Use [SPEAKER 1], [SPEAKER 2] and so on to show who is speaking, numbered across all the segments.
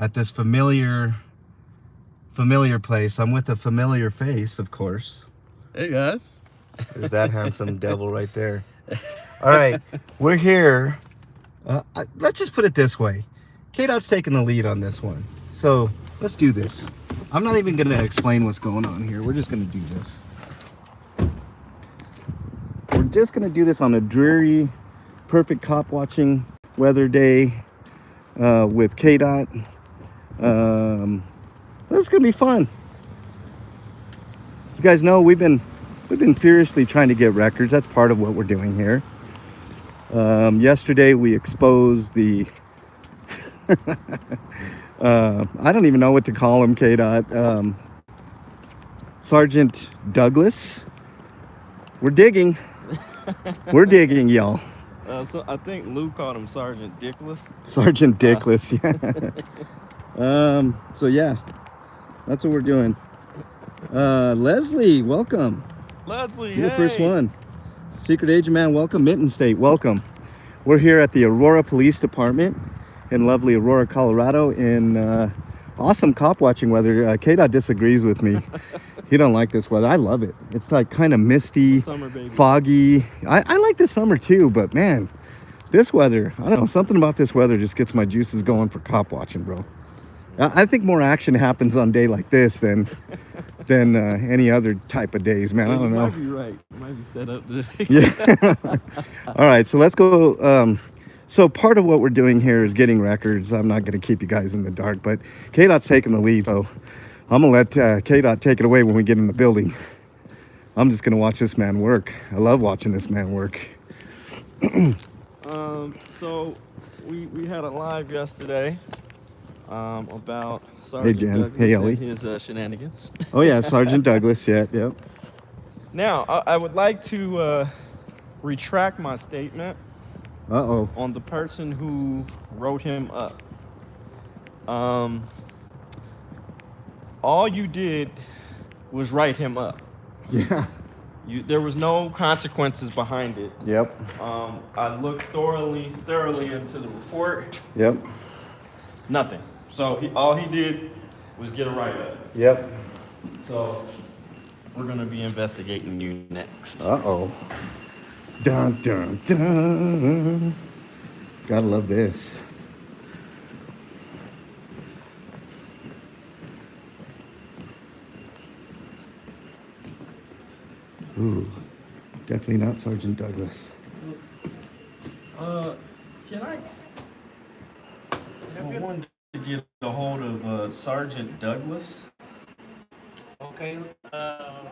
[SPEAKER 1] at this familiar place. I'm with a familiar face, of course.
[SPEAKER 2] Hey guys.
[SPEAKER 1] There's that handsome devil right there. All right, we're here. Let's just put it this way. KDot's taking the lead on this one. So let's do this. I'm not even going to explain what's going on here. We're just going to do this. We're just going to do this on a dreary, perfect cop watching weather day with KDot. This is going to be fun. You guys know we've been furiously trying to get records. That's part of what we're doing here. Yesterday we exposed the I don't even know what to call him, KDot. Sergeant Douglas. We're digging. We're digging, y'all.
[SPEAKER 2] So I think Lou called him Sergeant Dickless.
[SPEAKER 1] Sergeant Dickless, yeah. So yeah, that's what we're doing. Leslie, welcome.
[SPEAKER 2] Leslie,
[SPEAKER 1] You're the first one. Secret Agent Man, welcome. Mitten State, welcome. We're here at the Aurora Police Department in lovely Aurora, Colorado, in awesome cop watching weather. KDot disagrees with me. He don't like this weather. I love it. It's like kind of misty,
[SPEAKER 2] summer, baby.
[SPEAKER 1] Foggy. I like the summer too, but man, this weather, I don't know, something about this weather just gets my juices going for cop watching, bro. I think more action happens on a day like this than any other type of days, man. I don't know.
[SPEAKER 2] You might be right. It might be set up today.
[SPEAKER 1] Yeah. All right, so let's go. So part of what we're doing here is getting records. I'm not going to keep you guys in the dark, but KDOT's taking the lead, so I'm going to let KDOT take it away when we get in the building. I'm just going to watch this man work. I love watching this man work.
[SPEAKER 2] So we had a live yesterday about Sergeant
[SPEAKER 1] Hey, Jen.
[SPEAKER 2] Douglas
[SPEAKER 1] Hey, Ellie.
[SPEAKER 2] and his shenanigans.
[SPEAKER 1] Oh, yeah, Sergeant Douglas. Yeah, yep.
[SPEAKER 2] Now, I would like to retract my statement
[SPEAKER 1] Uh-oh.
[SPEAKER 2] on the person who wrote him up. All you did was write him up.
[SPEAKER 1] Yeah.
[SPEAKER 2] There was no consequences behind it.
[SPEAKER 1] Yep.
[SPEAKER 2] I looked thoroughly into the report.
[SPEAKER 1] Yep.
[SPEAKER 2] Nothing. So all he did was get a write-up.
[SPEAKER 1] Yep.
[SPEAKER 2] So we're gonna be investigating you next.
[SPEAKER 1] Uh-oh. Dun, dun, dun. Gotta love this. Ooh, definitely not Sergeant Douglas.
[SPEAKER 2] Can I wanted to get a hold of Sergeant Douglas.
[SPEAKER 3] Okay. Let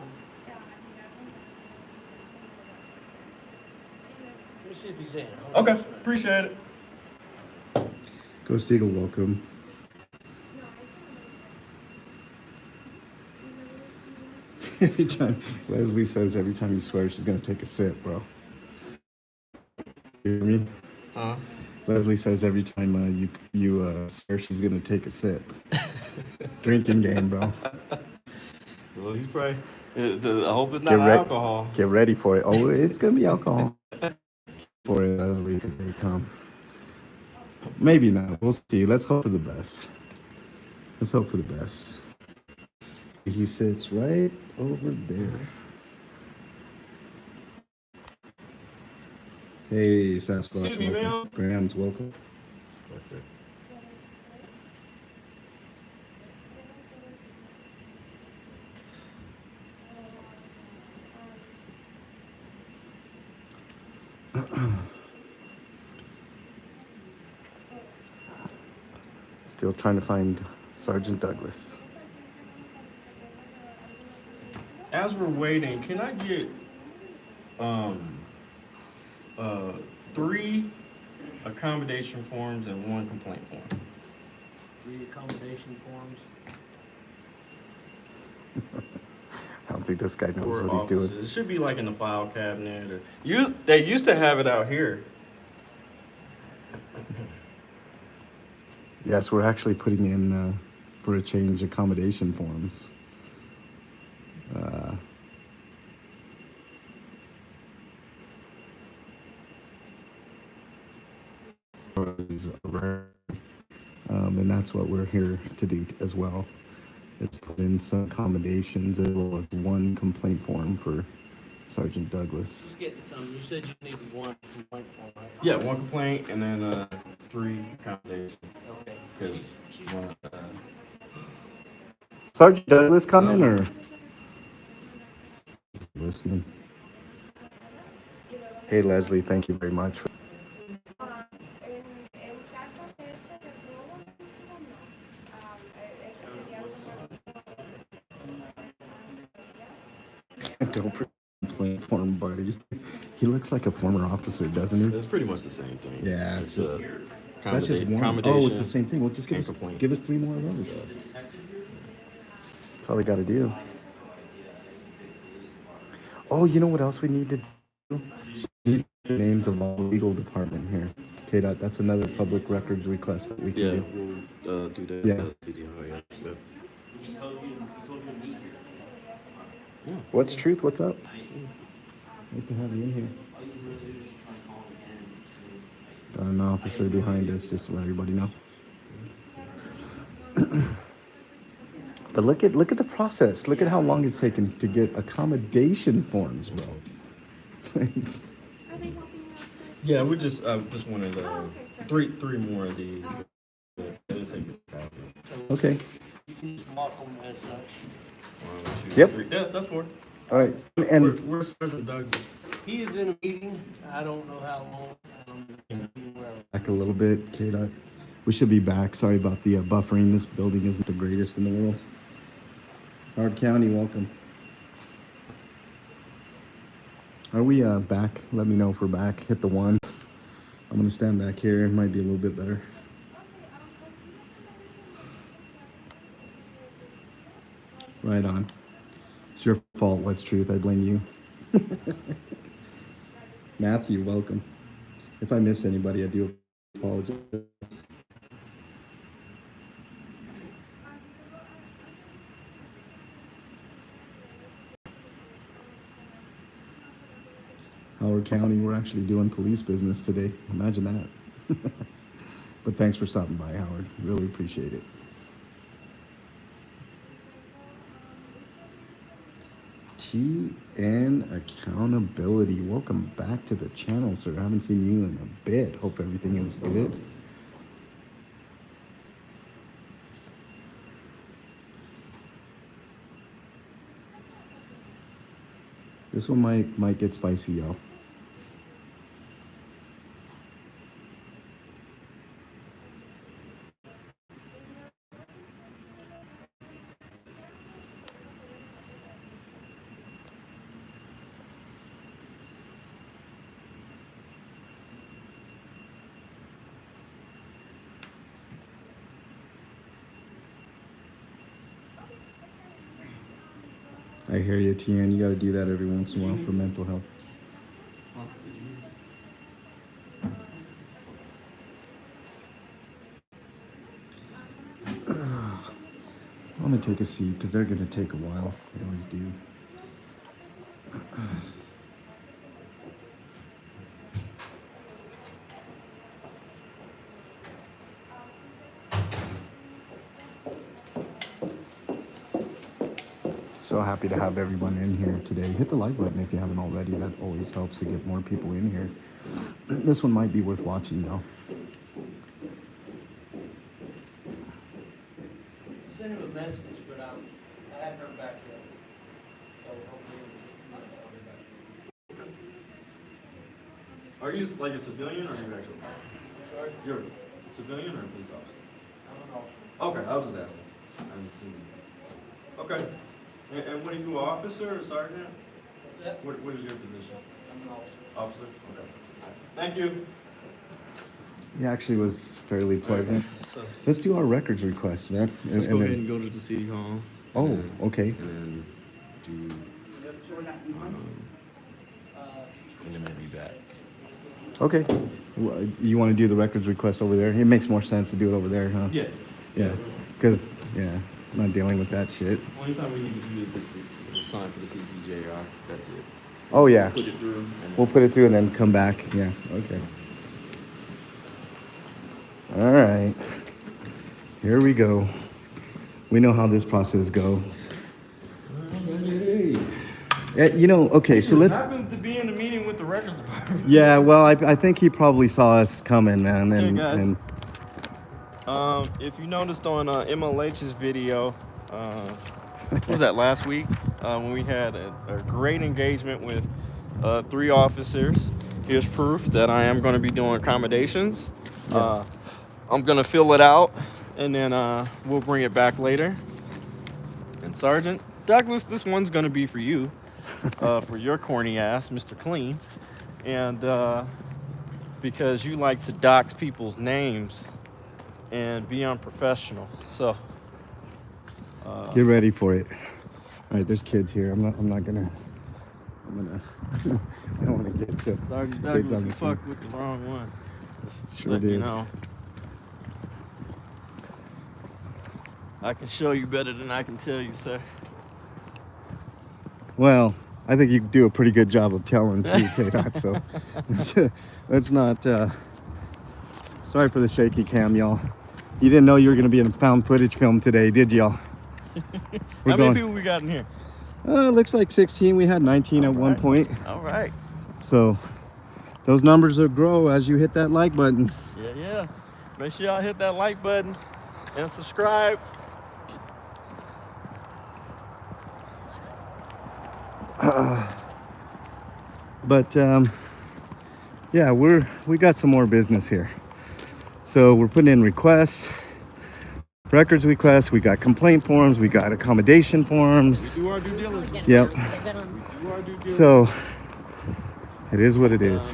[SPEAKER 3] me see if he's in. Hold on
[SPEAKER 2] Okay,
[SPEAKER 3] just a minute.
[SPEAKER 2] appreciate it.
[SPEAKER 1] Ghost Eagle, welcome. Every time Leslie says, every time you swear, she's gonna take a sip, bro. You hear me?
[SPEAKER 2] Huh?
[SPEAKER 1] Leslie says every time you swear, she's gonna take a sip. Drinking game, bro.
[SPEAKER 2] Well, he's probably. I hope it's not
[SPEAKER 1] Get
[SPEAKER 2] alcohol.
[SPEAKER 1] Get ready for it. Oh, it's gonna be alcohol for it, Leslie, because they come. Maybe not. We'll see. Let's hope for the best. Let's hope for the best. He sits right over there. Hey, Sasquatch.
[SPEAKER 2] Excuse me,
[SPEAKER 1] Welcome.
[SPEAKER 2] ma'am.
[SPEAKER 1] Grams, welcome. Still trying to find Sergeant Douglas.
[SPEAKER 2] As we're waiting, can I get 3 accommodation forms and 1 complaint form?
[SPEAKER 3] 3 accommodation forms.
[SPEAKER 1] I don't think this guy knows
[SPEAKER 2] For
[SPEAKER 1] what he's
[SPEAKER 2] officers.
[SPEAKER 1] doing.
[SPEAKER 2] It should be like in the file cabinet. Or they used to have it out here.
[SPEAKER 1] Yes, we're actually putting in for a change accommodation forms. And that's what we're here to do as well. It's put in some accommodations as well as one complaint form for Sergeant Douglas.
[SPEAKER 3] He's getting some. You said you needed one complaint form, right?
[SPEAKER 4] Yeah, one complaint and then 3 accommodations.
[SPEAKER 3] Okay.
[SPEAKER 4] Because one.
[SPEAKER 1] Sergeant Douglas coming or listening? Hey Leslie, thank you very much. Don't complaint form, buddy. He looks like a former officer, doesn't he?
[SPEAKER 4] It's pretty much the same thing.
[SPEAKER 1] Yeah,
[SPEAKER 4] it's
[SPEAKER 1] that's just one. Oh, it's the same thing. Well, just give us 3 more of those. That's all they got to do. Oh, you know what else we need to do? We need the names of all the legal department here. KDot, that's another public records request that we can do.
[SPEAKER 4] We'll do that.
[SPEAKER 1] Yeah.
[SPEAKER 4] Yeah.
[SPEAKER 3] He told you to meet here.
[SPEAKER 1] What's truth? What's up? Nice to have you in here. Got an officer behind us, just to let everybody know. But look at the process. Look at how long it's taken to get accommodation forms, bro.
[SPEAKER 4] Yeah, we just wanted 3 more of these. It'll take me a copy.
[SPEAKER 1] Okay.
[SPEAKER 3] You can just mark them as such.
[SPEAKER 4] 1, 2,
[SPEAKER 1] Yep.
[SPEAKER 4] 3. Yeah, that's 4.
[SPEAKER 1] All right. And
[SPEAKER 4] Where's Sergeant Douglas?
[SPEAKER 3] He is in a meeting. I don't know how long.
[SPEAKER 1] back a little bit, KDot. We should be back. Sorry about the buffering. This building isn't the greatest in the world. Howard County, welcome. Are we back? Let me know if we're back. Hit the 1. I'm gonna stand back here. It might be a little bit better. Right on. It's your fault. What's truth? I blame you. Matthew, welcome. If I miss anybody, I do apologize. Howard County, we're actually doing police business today. Imagine that. But thanks for stopping by, Howard. Really appreciate it. TN Accountability. Welcome back to the channel, sir. I haven't seen you in a bit. Hope everything is good. This one might get spicy, y'all. I hear you, TN. You got to do that every once in a while for mental health. I'm going to take a seat because they're going to take a while. They always do. So happy to have everyone in here today. Hit the like button if you haven't already. That always helps to get more people in here. This one might be worth watching though.
[SPEAKER 3] I sent him a message, but I haven't heard back yet. So hopefully in just a minute I'll get back.
[SPEAKER 4] Are you like a civilian or are you actually?
[SPEAKER 3] Sorry?
[SPEAKER 4] You're a civilian or a police officer?
[SPEAKER 3] I'm an officer.
[SPEAKER 4] Okay, I was just asking. I haven't seen you. Okay. And what are you, officer or sergeant?
[SPEAKER 3] What's that?
[SPEAKER 4] What is your position?
[SPEAKER 3] I'm an officer.
[SPEAKER 4] Officer? Okay. Thank you.
[SPEAKER 1] He actually was fairly pleasant.
[SPEAKER 4] So
[SPEAKER 1] Let's do our records request, man.
[SPEAKER 4] let's go
[SPEAKER 1] And
[SPEAKER 4] ahead
[SPEAKER 1] then-
[SPEAKER 4] and go to the city hall.
[SPEAKER 1] Oh,
[SPEAKER 4] and then-
[SPEAKER 1] okay.
[SPEAKER 4] And then do, and then maybe back.
[SPEAKER 1] Okay. You want to do the records request over there? It makes more sense to do it over there, huh?
[SPEAKER 4] Yeah.
[SPEAKER 1] Yeah. Because, yeah, I'm not dealing with that shit.
[SPEAKER 4] Only time we need to do is a sign for the CCJR. That's it.
[SPEAKER 1] Oh, yeah.
[SPEAKER 4] Put it through. And
[SPEAKER 1] We'll put it through and then come back. Yeah, okay. All right. Here we go. We know how this process goes. You know, okay, so let's.
[SPEAKER 2] Happened to be in the meeting with the records department.
[SPEAKER 1] Yeah, well, I think he probably saw us coming, man,
[SPEAKER 2] Hey,
[SPEAKER 1] and
[SPEAKER 2] guys. If you noticed on MLH's video, what was that, last week, when we had a great engagement with 3 officers. Here's proof that I am going to be doing accommodations. I'm going to fill it out, and then we'll bring it back later. And Sergeant Douglas, this one's going to be for you, for your corny ass, Mr. Clean. And because you like to dox people's names and be unprofessional. So
[SPEAKER 1] get ready for it. All right, there's kids here. I'm gonna I don't want to get to
[SPEAKER 2] Sergeant Douglas, you fucked with the wrong one.
[SPEAKER 1] Sure
[SPEAKER 2] But,
[SPEAKER 1] did.
[SPEAKER 2] you know, I can show you better than I can tell you, sir.
[SPEAKER 1] Well, I think you do a pretty good job of telling too, KDot. So let's not. Sorry for the shaky cam, y'all. You didn't know you were going to be in a found footage film today, did y'all?
[SPEAKER 2] How many people we got in here?
[SPEAKER 1] Looks like 16. We had 19 at one point.
[SPEAKER 2] All right.
[SPEAKER 1] So those numbers will grow as you hit that like button.
[SPEAKER 2] Yeah. Make sure y'all hit that like button and subscribe.
[SPEAKER 1] But yeah, we got some more business here. So we're putting in requests, records requests. We got complaint forms. We got accommodation forms.
[SPEAKER 2] We do our due diligence.
[SPEAKER 1] Yep.
[SPEAKER 2] We do our due diligence.
[SPEAKER 1] So it is what it is.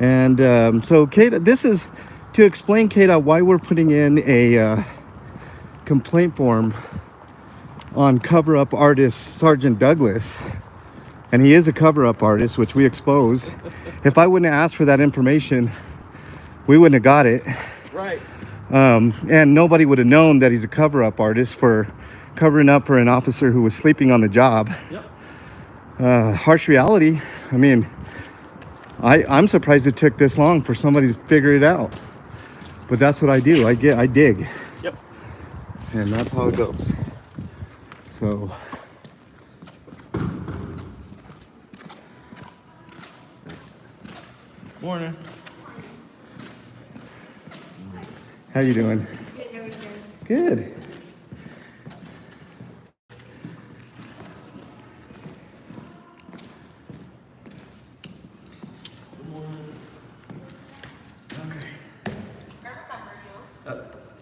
[SPEAKER 1] And so KDot, this is to explain KDot why we're putting in a complaint form on cover-up artist Sergeant Douglas. And he is a cover-up artist, which we expose. If I wouldn't have asked for that information, we wouldn't have got it.
[SPEAKER 2] Right.
[SPEAKER 1] And nobody would have known that he's a cover-up artist for covering up for an officer who was sleeping on the job.
[SPEAKER 2] Yep.
[SPEAKER 1] Harsh reality. I mean, I'm surprised it took this long for somebody to figure it out. But that's what I do. I dig.
[SPEAKER 2] Yep.
[SPEAKER 1] And that's how it goes. So
[SPEAKER 2] Morning.
[SPEAKER 1] how you doing?
[SPEAKER 5] Good, how are you guys?
[SPEAKER 1] Good.
[SPEAKER 4] I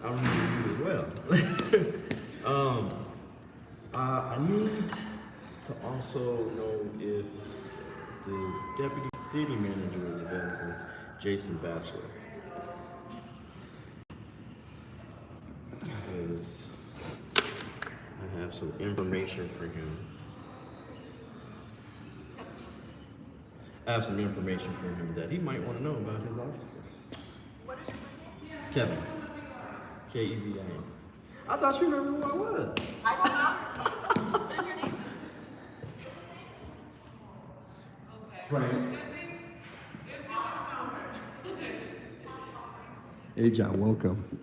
[SPEAKER 4] remember you as well. I need to also know if the deputy city manager is available, Jason Batchelor. Because I have some information for him. I have some information for him that he might want to know about his officer. Kevin. K-E-V-I-N. I thought you remember who I was. Frank.
[SPEAKER 1] Hey, John, welcome.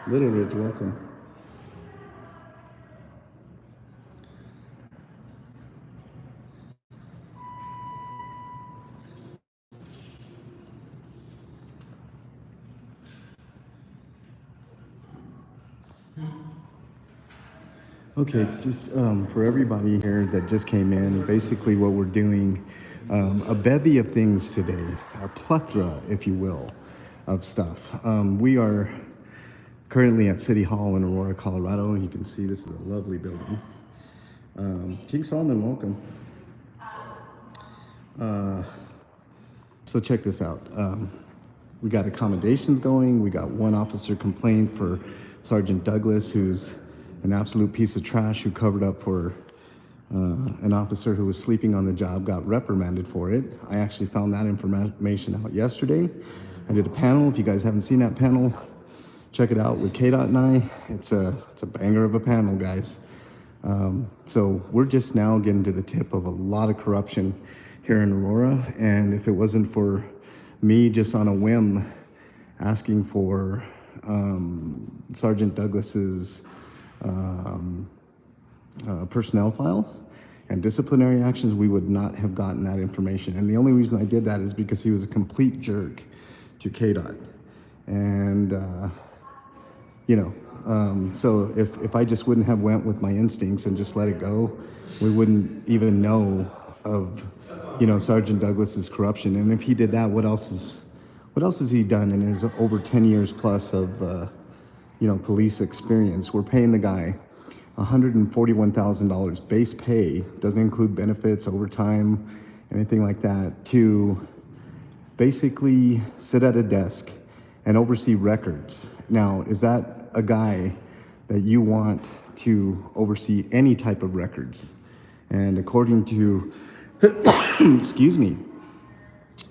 [SPEAKER 1] Little Ridge, welcome. Okay, just for everybody here that just came in, basically what we're doing, a bevy of things today, a plethora, if you will, of stuff. We are currently at City Hall in Aurora, Colorado, and you can see this is a lovely building. King Solomon, welcome. So check this out. We got accommodations going. We got one officer complaint for Sergeant Douglas, who's an absolute piece of trash, who covered up for an officer who was sleeping on the job, got reprimanded for it. I actually found that information out yesterday. I did a panel. If you guys haven't seen that panel, check it out with KDot and I. It's a banger of a panel, guys. So we're just now getting to the tip of a lot of corruption here in Aurora. And if it wasn't for me just on a whim asking for Sergeant Douglas's personnel files and disciplinary actions, we would not have gotten that information. And the only reason I did that is because he was a complete jerk to KDot. And, so if I just wouldn't have went with my instincts and just let it go, we wouldn't even know of, Sergeant Douglas's corruption. And if he did that, what else has he done in his over 10 years plus of, police experience? We're paying the guy $141,000 base pay, doesn't include benefits, overtime, anything like that, to basically sit at a desk and oversee records. Now, is that a guy that you want to oversee any type of records? And according to, excuse me,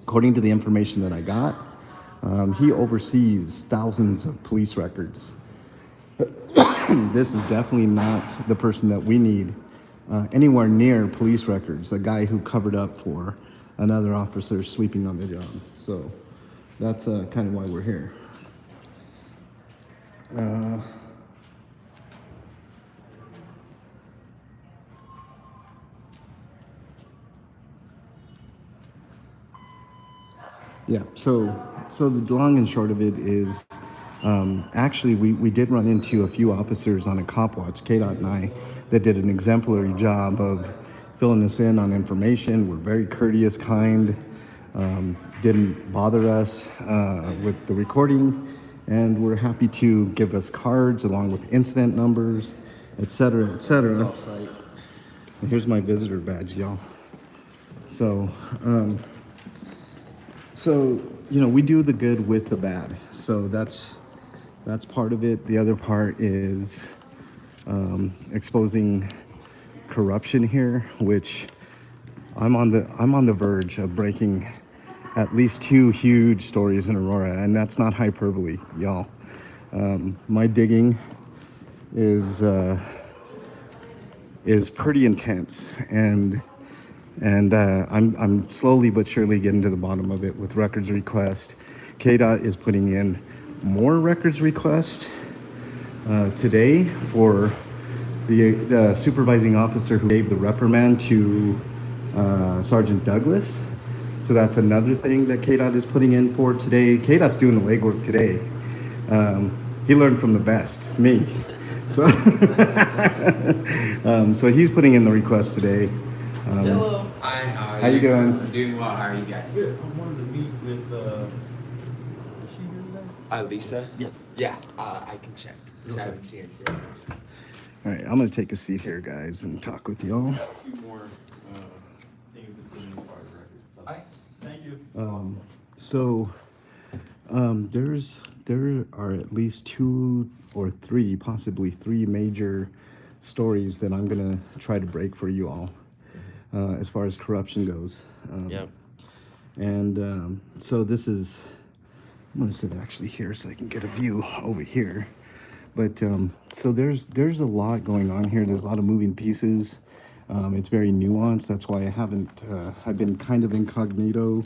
[SPEAKER 1] according to the information that I got, he oversees thousands of police records. This is definitely not the person that we need anywhere near police records, a guy who covered up for another officer sleeping on the job. So that's kind of why we're here. Yeah, so the long and short of it is, actually we did run into a few officers on a cop watch, KDOT and I, that did an exemplary job of filling us in on information. We're very courteous, kind, didn't bother us with the recording, and we're happy to give us cards along with incident numbers, etc., etc. And here's my visitor badge, y'all. So, we do the good with the bad. So that's part of it. The other part is exposing corruption here, which I'm on the verge of breaking at least 2 huge stories in Aurora, and that's not hyperbole, y'all. My digging is pretty intense, and I'm slowly but surely getting to the bottom of it with records request. KDOT is putting in more records requests today for the supervising officer who gave the reprimand to Sergeant Douglas. So that's another thing that KDOT is putting in for today. KDOT's doing the legwork today. He learned from the best, me. So, so he's putting in the request today.
[SPEAKER 2] Hello.
[SPEAKER 5] Hi,
[SPEAKER 1] How you doing?
[SPEAKER 5] I'm doing well. How are you guys?
[SPEAKER 2] I wanted to meet with, is she here today?
[SPEAKER 5] Lisa?
[SPEAKER 2] Yes.
[SPEAKER 5] Yeah, I can check. 'Cause I haven't seen her yet.
[SPEAKER 1] All right, I'm gonna take a seat here, guys, and talk with y'all.
[SPEAKER 2] A few more things to put in the part of record. So,
[SPEAKER 5] Hi.
[SPEAKER 2] thank you.
[SPEAKER 1] There are at least 2 or 3, possibly 3 major stories that I'm gonna try to break for you all, as far as corruption goes.
[SPEAKER 2] Yep.
[SPEAKER 1] And so this is, I'm gonna sit actually here so I can get a view over here. But so there's a lot going on here. There's a lot of moving pieces. It's very nuanced. That's why I've been kind of incognito.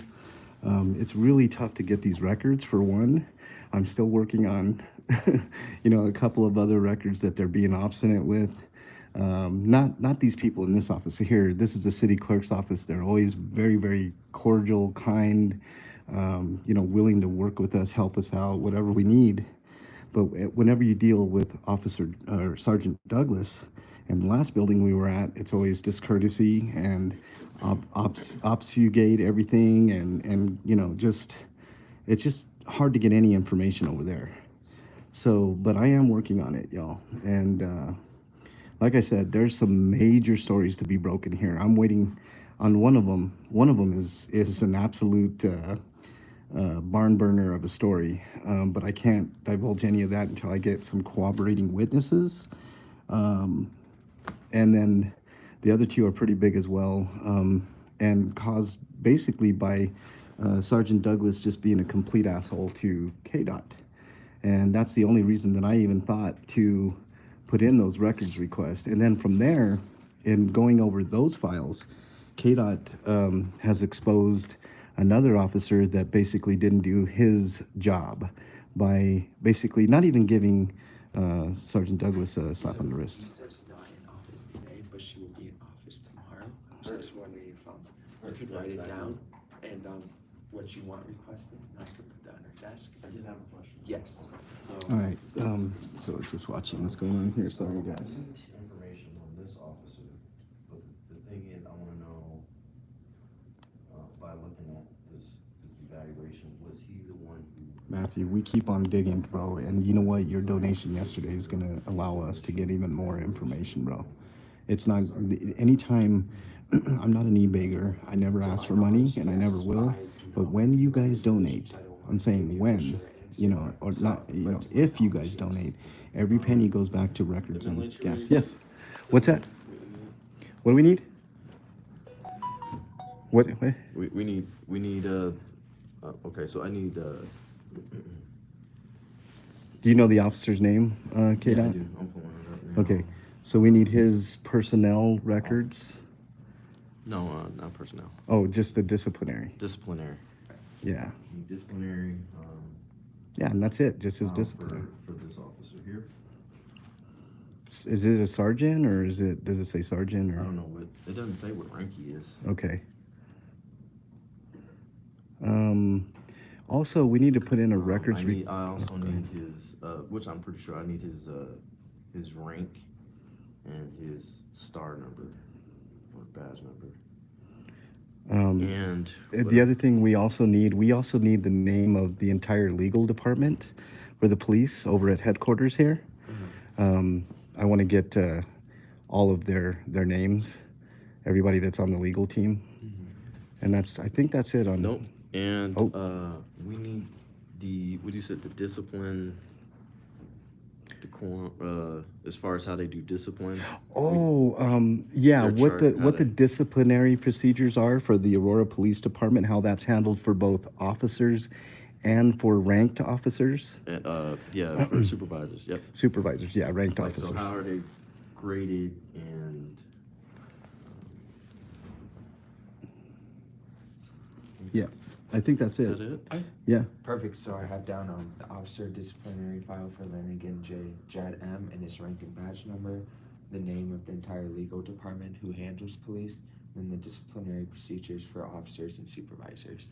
[SPEAKER 1] It's really tough to get these records, for one. I'm still working on, a couple of other records that they're being obstinate with. Not these people in this office here. This is the city clerk's office. They're always very, very cordial, kind, willing to work with us, help us out, whatever we need. But whenever you deal with Officer or Sergeant Douglas, in the last building we were at, it's always discourtesy and obfuscate everything, and it's just hard to get any information over there. So, but I am working on it, y'all. And like I said, there's some major stories to be broken here. I'm waiting on one of them. One of them is an absolute barn burner of a story, but I can't divulge any of that until I get some corroborating witnesses. And then the other 2 are pretty big as well, and caused basically by Sergeant Douglas just being a complete asshole to KDOT. And that's the only reason that I even thought to put in those records requests. And then from there, in going over those files, KDOT has exposed another officer that basically didn't do his job by basically not even giving Sergeant Douglas a slap on the wrist.
[SPEAKER 5] Lisa's not in office today, but she will be in office tomorrow. So I was wondering if I could write it down and what you want requested, and I could put that on her desk.
[SPEAKER 4] I did have a question.
[SPEAKER 5] Yes.
[SPEAKER 4] So,
[SPEAKER 1] All right, so just watching what's going on here. Sorry, guys.
[SPEAKER 4] I need information on this officer, but the thing is, I wanna know, by looking at this evaluation, was he the one who?
[SPEAKER 1] Matthew, we keep on digging, bro. And you know what? Your donation yesterday is going to allow us to get even more information, bro. It's not, anytime, I'm not an e-bagger. I never ask for money and I never will. But when you guys donate, I'm saying when, you know, or not, you know, if you guys donate, every penny goes back to records and gas. Yes. What's that? What do we need? What?
[SPEAKER 4] We need, okay, so I need,
[SPEAKER 1] Do you know the officer's name, KDOT?
[SPEAKER 4] yeah, I do. I'm pulling it up now.
[SPEAKER 1] Okay, so we need his personnel records.
[SPEAKER 4] No, not personnel.
[SPEAKER 1] Oh, just the disciplinary.
[SPEAKER 4] Disciplinary.
[SPEAKER 1] Yeah,
[SPEAKER 4] Disciplinary,
[SPEAKER 1] yeah, and that's it. Just his
[SPEAKER 4] file
[SPEAKER 1] disciplinary.
[SPEAKER 4] for this officer here.
[SPEAKER 1] Is it a sergeant or is it? Does it say sergeant
[SPEAKER 4] I
[SPEAKER 1] or?
[SPEAKER 4] don't know what, it doesn't say what rank he is.
[SPEAKER 1] Okay. Also, we need to put in a records.
[SPEAKER 4] I also
[SPEAKER 1] go ahead.
[SPEAKER 4] need his, which I'm pretty sure I need his rank and his star number or badge number. And
[SPEAKER 1] The other thing we also need the name of the entire legal department for the police over at headquarters here. I want to get all of their names, everybody that's on the legal team, and I think that's it on.
[SPEAKER 4] nope. And we need what you said, the discipline, decorum, as far as how they do discipline.
[SPEAKER 1] Yeah,
[SPEAKER 4] Their
[SPEAKER 1] what
[SPEAKER 4] chart,
[SPEAKER 1] the
[SPEAKER 4] how
[SPEAKER 1] what the
[SPEAKER 4] they-
[SPEAKER 1] disciplinary procedures are for the Aurora Police Department, how that's handled for both officers and for ranked officers,
[SPEAKER 4] And, yeah, for supervisors. Yep.
[SPEAKER 1] supervisors. Yeah, ranked
[SPEAKER 4] Like,
[SPEAKER 1] officers.
[SPEAKER 4] so how are they graded and?
[SPEAKER 1] Yeah, I think that's
[SPEAKER 4] Is
[SPEAKER 1] it.
[SPEAKER 4] that it?
[SPEAKER 1] Yeah.
[SPEAKER 5] Perfect. So I have down the officer disciplinary file for Lanigan J. Jad M. and his rank and badge number, the name of the entire legal department who handles police, and the disciplinary procedures for officers and supervisors.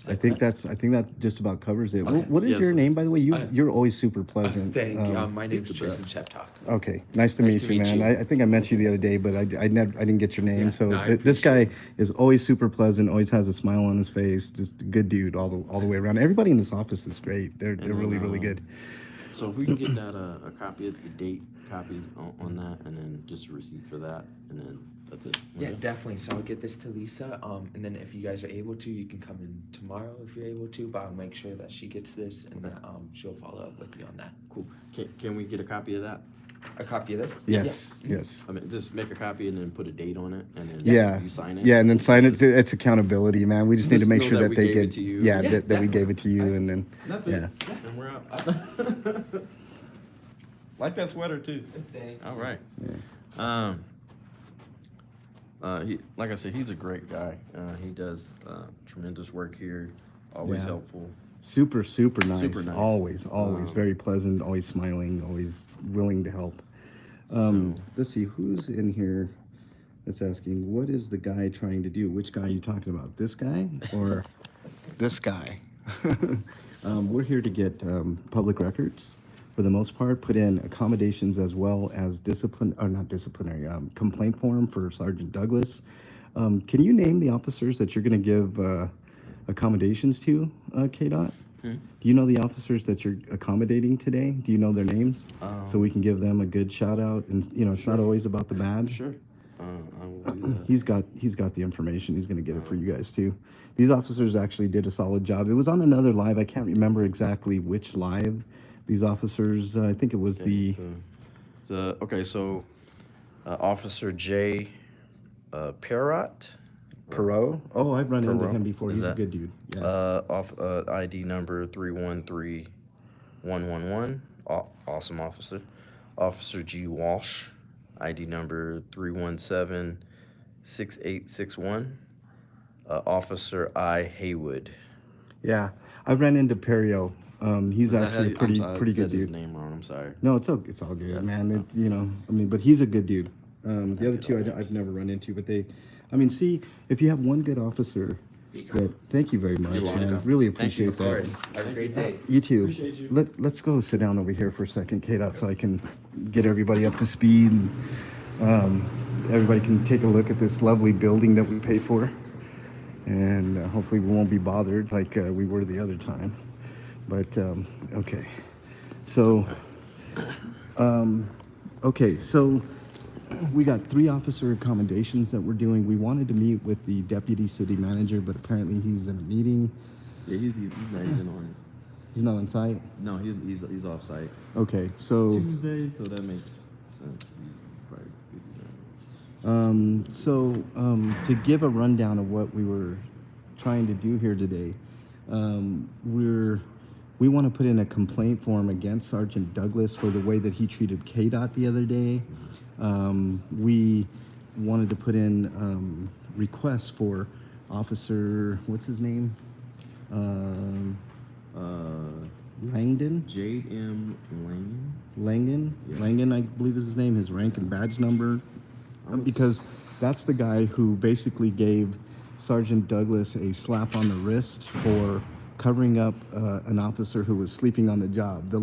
[SPEAKER 1] I think that just about covers it.
[SPEAKER 5] Okay.
[SPEAKER 1] What is
[SPEAKER 4] Yes.
[SPEAKER 1] your name, by the way? You're always super pleasant.
[SPEAKER 5] Thank you. My name's
[SPEAKER 4] the
[SPEAKER 5] Jason
[SPEAKER 4] best.
[SPEAKER 5] Cheptalk.
[SPEAKER 1] Okay, nice to
[SPEAKER 5] Nice
[SPEAKER 1] meet
[SPEAKER 5] to
[SPEAKER 1] you,
[SPEAKER 5] meet
[SPEAKER 1] man.
[SPEAKER 5] you.
[SPEAKER 1] I think I met you the other day, but I didn't get your name.
[SPEAKER 5] Yeah,
[SPEAKER 1] So
[SPEAKER 5] no, I
[SPEAKER 1] this guy
[SPEAKER 5] appreciate
[SPEAKER 1] is always super pleasant, always has a smile on his face, just a good dude all the way around. Everybody in this office is great. They're
[SPEAKER 4] then,
[SPEAKER 1] really good.
[SPEAKER 4] So if we can get that a copy of the date copy on that, and then just a receipt for that, and then that's it.
[SPEAKER 5] Yeah,
[SPEAKER 4] Okay?
[SPEAKER 5] definitely. So I'll get this to Lisa. And then if you guys are able to, you can come in tomorrow if you're able to. But I'll make sure that she gets this, and that she'll follow up with you on that.
[SPEAKER 4] Cool. Can we get a copy of that?
[SPEAKER 5] A copy of this?
[SPEAKER 1] Yes,
[SPEAKER 5] Yeah.
[SPEAKER 1] yes.
[SPEAKER 4] I mean, just make a copy and then put a date on it, and then
[SPEAKER 1] Yeah,
[SPEAKER 4] you sign it.
[SPEAKER 1] yeah, and then sign it. It's accountability, man. We just need to
[SPEAKER 4] Just
[SPEAKER 1] make
[SPEAKER 4] know
[SPEAKER 1] sure
[SPEAKER 4] that
[SPEAKER 1] that
[SPEAKER 4] we
[SPEAKER 1] they
[SPEAKER 4] gave
[SPEAKER 1] get.
[SPEAKER 4] it to you.
[SPEAKER 1] Yeah,
[SPEAKER 5] Yeah,
[SPEAKER 1] that we gave it to you,
[SPEAKER 5] definitely.
[SPEAKER 1] and then
[SPEAKER 4] That's
[SPEAKER 1] yeah.
[SPEAKER 4] it. And we're out. Like that sweater too.
[SPEAKER 5] Thank
[SPEAKER 4] All
[SPEAKER 5] you.
[SPEAKER 4] right. Like I said, he's a great guy. He does tremendous work here. Always
[SPEAKER 1] Yeah.
[SPEAKER 4] helpful.
[SPEAKER 1] Super nice.
[SPEAKER 4] Super nice.
[SPEAKER 1] Always very pleasant, always smiling, always willing to help. Let's see, who's in here that's asking, what is the guy trying to do? Which guy are you talking about? This guy or this guy? We're here to get public records for the most part, put in accommodations as well as complaint form for Sergeant Douglas. Can you name the officers that you're going to give accommodations to, KDOT? Do you know the officers that you're accommodating today? Do you know their names? So we can give them a good shout out, and it's not always about the badge.
[SPEAKER 4] Sure. I will do that.
[SPEAKER 1] He's got the information. He's going to get it for you guys too. These officers actually did a solid job. It was on another live. I can't remember exactly which live. These officers, I think it was the.
[SPEAKER 4] So Officer J. Perrott.
[SPEAKER 1] Perot. Oh, I've run into
[SPEAKER 4] Perot.
[SPEAKER 1] him before.
[SPEAKER 4] Is
[SPEAKER 1] He's a
[SPEAKER 4] that-
[SPEAKER 1] good dude. Yeah.
[SPEAKER 4] ID number 313111. Awesome officer.
[SPEAKER 2] Officer G. Walsh, ID number 317-6861. Officer I. Haywood.
[SPEAKER 1] Yeah, I ran into Perio. He's
[SPEAKER 2] Is that how
[SPEAKER 1] actually a
[SPEAKER 2] you, I'm sorry, I
[SPEAKER 1] pretty
[SPEAKER 2] said
[SPEAKER 1] good
[SPEAKER 2] his
[SPEAKER 1] dude.
[SPEAKER 2] name wrong. I'm sorry.
[SPEAKER 1] No, it's all good,
[SPEAKER 2] Yeah.
[SPEAKER 1] man. I mean, but he's a good dude. The other
[SPEAKER 2] get
[SPEAKER 1] two
[SPEAKER 2] all names.
[SPEAKER 1] I've never run into, but I mean, see, if you have one good officer, thank you very much, man.
[SPEAKER 2] welcome.
[SPEAKER 1] Really
[SPEAKER 2] Thank you.
[SPEAKER 1] appreciate that.
[SPEAKER 5] Have a great day.
[SPEAKER 1] You too. Let's go sit down over here for a second, KDot, so I can get everybody up to speed and everybody can take a look at this lovely building that we pay for. And hopefully we won't be bothered like we were the other time. But okay. So, we got 3 officer accommodations that we're doing. We wanted to meet with the deputy city manager, but apparently he's in a meeting.
[SPEAKER 4] Yeah, he's not even on.
[SPEAKER 1] He's not on site.
[SPEAKER 4] No, he's off site.
[SPEAKER 1] Okay, so
[SPEAKER 4] Tuesday, so that makes sense. He's probably
[SPEAKER 1] to give a rundown of what we were trying to do here today, we want to put in a complaint form against Sergeant Douglas for the way that he treated KDOT the other day. We wanted to put in requests for Officer, what's his name? Langdon?
[SPEAKER 4] Jade M. Lane.
[SPEAKER 1] Langan?
[SPEAKER 4] Yeah.
[SPEAKER 1] Langan, I believe is his name, his rank and badge number. Because that's the guy who basically gave Sergeant Douglas a slap on the wrist for covering up an officer who was sleeping on the job.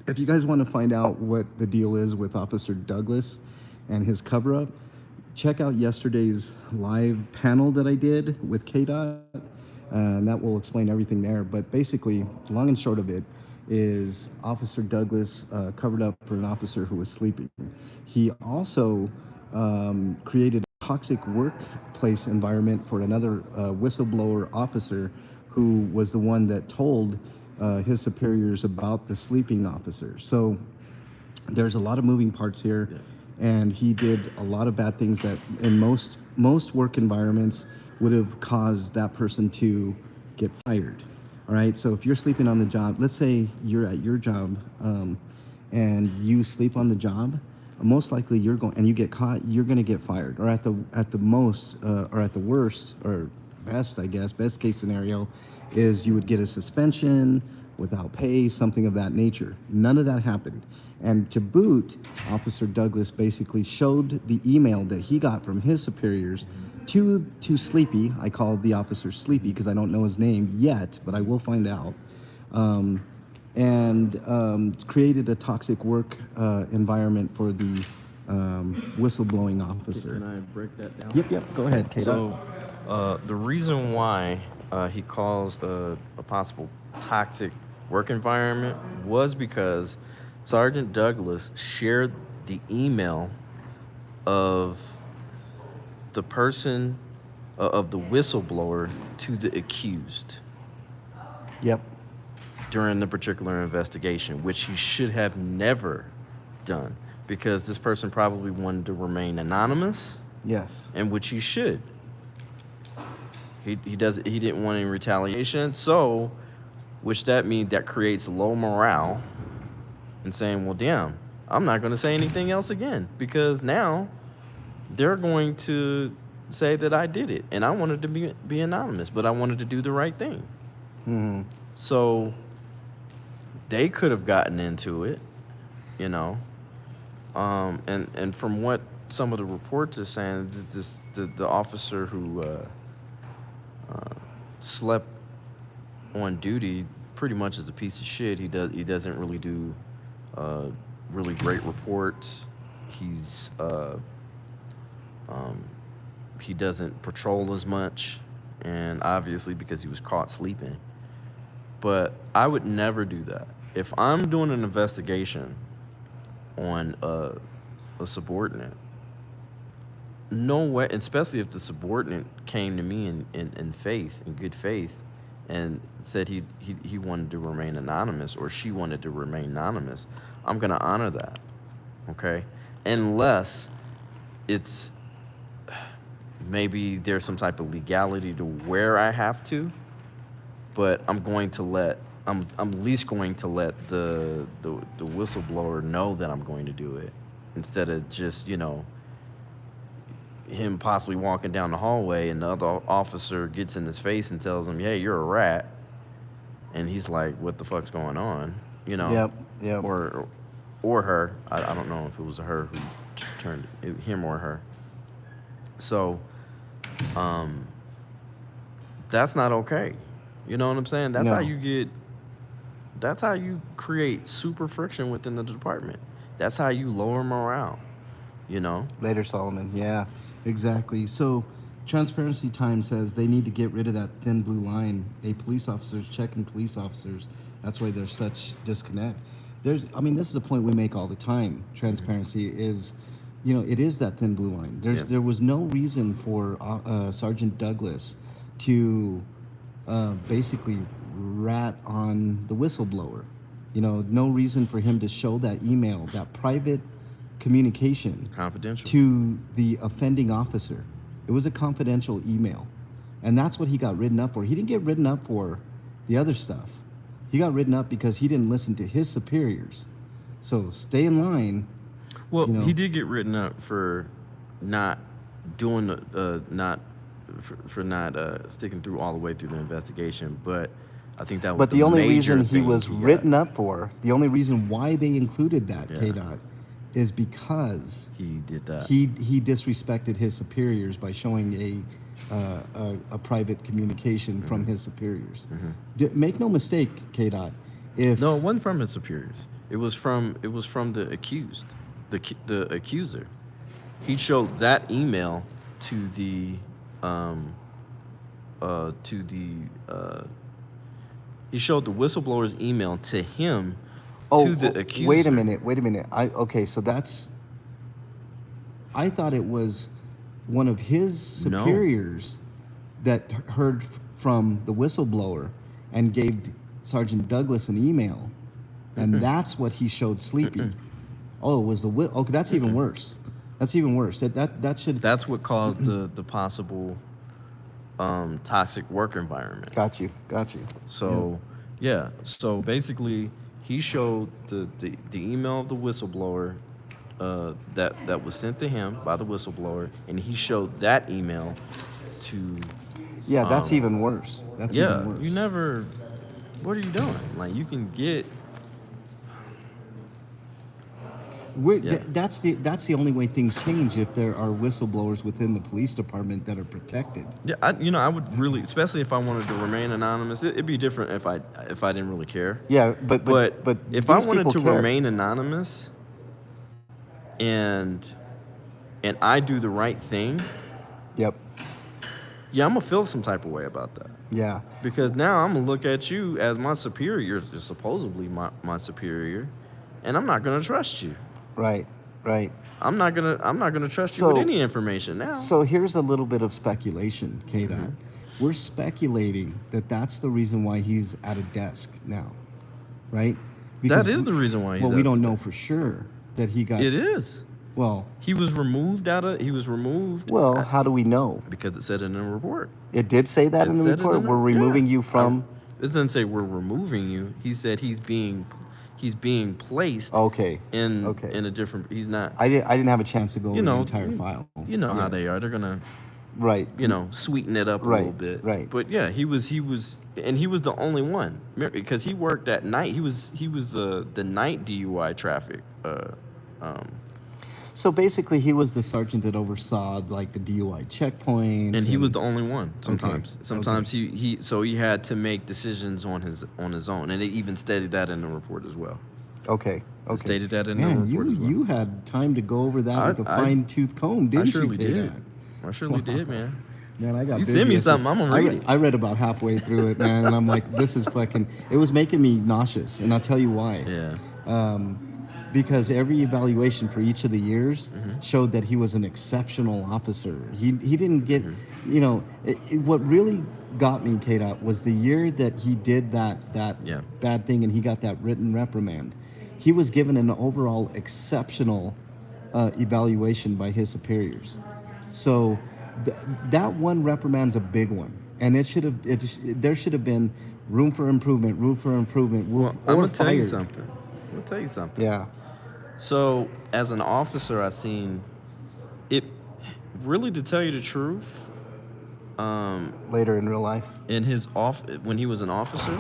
[SPEAKER 1] If you guys want to find out what the deal is with Officer Douglas and his cover-up, check out yesterday's live panel that I did with KDOT, and that will explain everything there. But basically, long and short of it is Officer Douglas covered up for an officer who was sleeping. He also created a toxic workplace environment for another whistleblower officer who was the one that told his superiors about the sleeping officer. So there's a lot of moving parts here, and he did a lot of bad things that in most work environments would have caused that person to get fired. All right, so if you're sleeping on the job, let's say you're at your job and you sleep on the job, most likely you're going and you get caught, you're going to get fired. Or at the most or at the worst or best, I guess, best case scenario is you would get a suspension without pay, something of that nature. None of that happened. And to boot, Officer Douglas basically showed the email that he got from his superiors to Sleepy. I call the officer Sleepy because I don't know his name yet, but I will find out. Created a toxic work environment for the whistleblowing officer.
[SPEAKER 4] Can I break that down?
[SPEAKER 1] Yep, go ahead, Kate.
[SPEAKER 2] So, the reason why he caused a possible toxic work environment was because Sergeant Douglas shared the email of the person, of the whistleblower to the accused
[SPEAKER 1] Yep.
[SPEAKER 2] during the particular investigation, which he should have never done because this person probably wanted to remain anonymous,
[SPEAKER 1] Yes.
[SPEAKER 2] and which he should. He didn't want any retaliation, so which that means that creates low morale and saying, well, damn, I'm not going to say anything else again because now they're going to say that I did it and I wanted to be anonymous, but I wanted to do the right thing.
[SPEAKER 1] Mm-hmm.
[SPEAKER 2] So they could have gotten into it, you know. And from what some of the reports are saying, the officer who slept on duty pretty much is a piece of shit. He doesn't really do really great reports. He doesn't patrol as much, and obviously because he was caught sleeping. But I would never do that. If I'm doing an investigation on a subordinate, no way, especially if the subordinate came to me in good faith, and said he wanted to remain anonymous or she wanted to remain anonymous, I'm gonna honor that, okay? Unless it's maybe there's some type of legality to where I have to, but I'm going to let I'm at least going to let the whistleblower know that I'm going to do it, instead of just, him possibly walking down the hallway and the other officer gets in his face and tells him, "Hey, you're a rat," and he's like, "What the fuck's going on?"
[SPEAKER 1] Yep. Yep.
[SPEAKER 2] Or her. I don't know if it was her who turned him or her. So, that's not okay. You know what I'm saying? That's
[SPEAKER 1] No.
[SPEAKER 2] how you get. That's how you create super friction within the department. That's how you lower morale.
[SPEAKER 1] Later, Solomon. Yeah, exactly. So, Transparency Time says they need to get rid of that thin blue line. Police officers checking police officers. That's why there's such disconnect. This is a point we make all the time. Transparency is, it is that thin blue line. There was no reason for Sergeant Douglas to basically rat on the whistleblower. No reason for him to show that email, that private communication,
[SPEAKER 2] Confidential.
[SPEAKER 1] to the offending officer. It was a confidential email, and that's what he got written up for. He didn't get written up for the other stuff. He got written up because he didn't listen to his superiors. So stay in line.
[SPEAKER 2] Well, he did get written up for not doing not sticking through all the way through the investigation, but I think that was
[SPEAKER 1] But the only
[SPEAKER 2] major
[SPEAKER 1] reason he
[SPEAKER 2] thing
[SPEAKER 1] was
[SPEAKER 2] got.
[SPEAKER 1] written up for, the only reason why they included that,
[SPEAKER 2] Yeah.
[SPEAKER 1] KDot, is because
[SPEAKER 2] He did that.
[SPEAKER 1] he disrespected his superiors by showing a private communication from his superiors. Make no mistake, KDot. If
[SPEAKER 2] No, it wasn't from his superiors. It was from the accused, the accuser. He showed that email to the he showed the whistleblower's email to him, to the accuser.
[SPEAKER 1] Wait a minute. I thought it was one of his
[SPEAKER 2] No.
[SPEAKER 1] superiors that heard from the whistleblower and gave Sergeant Douglas an email, and that's what he showed Sleepy. Oh, it was the okay. That's even worse. That's even worse. That should.
[SPEAKER 2] That's what caused the possible toxic work environment.
[SPEAKER 1] Got you.
[SPEAKER 2] So yeah. So basically, he showed the email of the whistleblower that was sent to him by the whistleblower, and he showed that email to.
[SPEAKER 1] Yeah, that's even worse. That's even worse.
[SPEAKER 2] You never. What are you doing? Like, you can get.
[SPEAKER 1] That's the only way things change, if there are whistleblowers within the police department that are protected.
[SPEAKER 2] Yeah, I would really, especially if I wanted to remain anonymous. It'd be different if I didn't really care.
[SPEAKER 1] Yeah, but
[SPEAKER 2] if I
[SPEAKER 1] these
[SPEAKER 2] wanted
[SPEAKER 1] people
[SPEAKER 2] to
[SPEAKER 1] care.
[SPEAKER 2] remain anonymous, and I do the right thing,
[SPEAKER 1] Yep.
[SPEAKER 2] yeah, I'm gonna feel some type of way about that.
[SPEAKER 1] Yeah.
[SPEAKER 2] Because now I'm gonna look at you as my superior, supposedly my superior, and I'm not gonna trust you.
[SPEAKER 1] Right.
[SPEAKER 2] I'm not gonna trust you with any information now.
[SPEAKER 1] So here's a little bit of speculation, KDot. We're speculating that that's the reason why he's at a desk now, right?
[SPEAKER 2] That is the reason why he's
[SPEAKER 1] Well,
[SPEAKER 2] at
[SPEAKER 1] we
[SPEAKER 2] the
[SPEAKER 1] don't know for sure that he got.
[SPEAKER 2] It is.
[SPEAKER 1] Well,
[SPEAKER 2] He was removed.
[SPEAKER 1] well, how do we know?
[SPEAKER 2] Because it said it in the report.
[SPEAKER 1] It did say that in the
[SPEAKER 2] It said it
[SPEAKER 1] report.
[SPEAKER 2] in the-
[SPEAKER 1] We're removing
[SPEAKER 2] yeah.
[SPEAKER 1] you from.
[SPEAKER 2] It doesn't say we're removing you. He said he's being placed
[SPEAKER 1] Okay.
[SPEAKER 2] in
[SPEAKER 1] Okay.
[SPEAKER 2] a different. He's not.
[SPEAKER 1] I didn't have a chance to go over the entire
[SPEAKER 2] you-
[SPEAKER 1] file.
[SPEAKER 2] You know
[SPEAKER 1] Yeah.
[SPEAKER 2] how they are. They're gonna
[SPEAKER 1] Right.
[SPEAKER 2] sweeten it up a
[SPEAKER 1] Right,
[SPEAKER 2] little bit.
[SPEAKER 1] right.
[SPEAKER 2] But yeah, he was the only one, because he worked at night. He was the night DUI traffic.
[SPEAKER 1] So basically, he was the sergeant that oversaw like the DUI checkpoints.
[SPEAKER 2] And he was the only one. Sometimes,
[SPEAKER 1] Okay,
[SPEAKER 2] sometimes he had to make decisions on his own, and it even stated that in the report as well.
[SPEAKER 1] Okay.
[SPEAKER 2] It stated that in the
[SPEAKER 1] Man,
[SPEAKER 2] report as well.
[SPEAKER 1] you had time to go over that with a
[SPEAKER 2] I-
[SPEAKER 1] fine tooth comb, didn't
[SPEAKER 2] I surely
[SPEAKER 1] you?
[SPEAKER 2] did.
[SPEAKER 1] KDot?
[SPEAKER 2] I surely did, man.
[SPEAKER 1] Man, I got
[SPEAKER 2] You
[SPEAKER 1] busy
[SPEAKER 2] send me
[SPEAKER 1] yesterday.
[SPEAKER 2] something, I'm gonna read it.
[SPEAKER 1] I read about halfway through it, man, and I'm like, this is fucking. It was making me nauseous, and I'll tell you why.
[SPEAKER 2] Yeah.
[SPEAKER 1] Because every evaluation for each of the years
[SPEAKER 2] Mm-hmm.
[SPEAKER 1] showed that he was an exceptional officer. He didn't get,
[SPEAKER 2] Mm-hmm.
[SPEAKER 1] what really got me, KDot, was the year that he did that
[SPEAKER 2] Yeah.
[SPEAKER 1] bad thing and he got that written reprimand. He was given an overall exceptional evaluation by his superiors. So that one reprimand's a big one, and there should have been room for improvement, room for improvement,
[SPEAKER 2] Well,
[SPEAKER 1] room,
[SPEAKER 2] I'm
[SPEAKER 1] or
[SPEAKER 2] gonna tell you
[SPEAKER 1] fired.
[SPEAKER 2] something. I'm gonna tell you something.
[SPEAKER 1] Yeah.
[SPEAKER 2] So, as an officer, I seen it. Really, to tell you the truth,
[SPEAKER 1] Later in real life.
[SPEAKER 2] in his when he was an officer,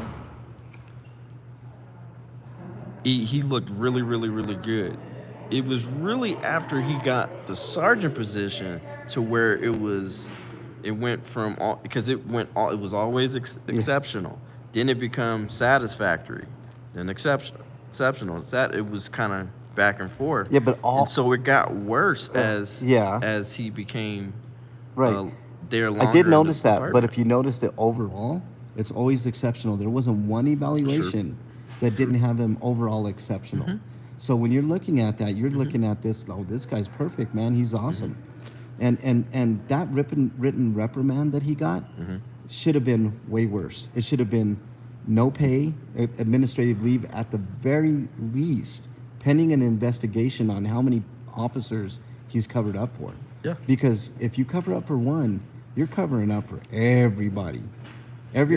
[SPEAKER 2] he looked really, really, really good. It was really after he got the sergeant position to where it went from all because it was always
[SPEAKER 1] Yeah.
[SPEAKER 2] exceptional. Then it become satisfactory, then exceptional. It was kind of back and forth.
[SPEAKER 1] Yeah, but
[SPEAKER 2] And so it got worse
[SPEAKER 1] yeah.
[SPEAKER 2] as he became
[SPEAKER 1] Right.
[SPEAKER 2] uh, there
[SPEAKER 1] I did
[SPEAKER 2] longer in the
[SPEAKER 1] notice that, but
[SPEAKER 2] department.
[SPEAKER 1] if you notice that overall, it's always exceptional. There wasn't one evaluation that didn't have him overall exceptional.
[SPEAKER 2] Mhm.
[SPEAKER 1] So when you're looking at that, you're looking at this. Oh, this guy's perfect, man. He's awesome. And that written reprimand that he got should have been way worse. It should have been no pay, administrative leave at the very least, pending an investigation on how many officers he's covered up for.
[SPEAKER 2] Yeah.
[SPEAKER 1] Because if you cover up for one, you're covering up for everybody.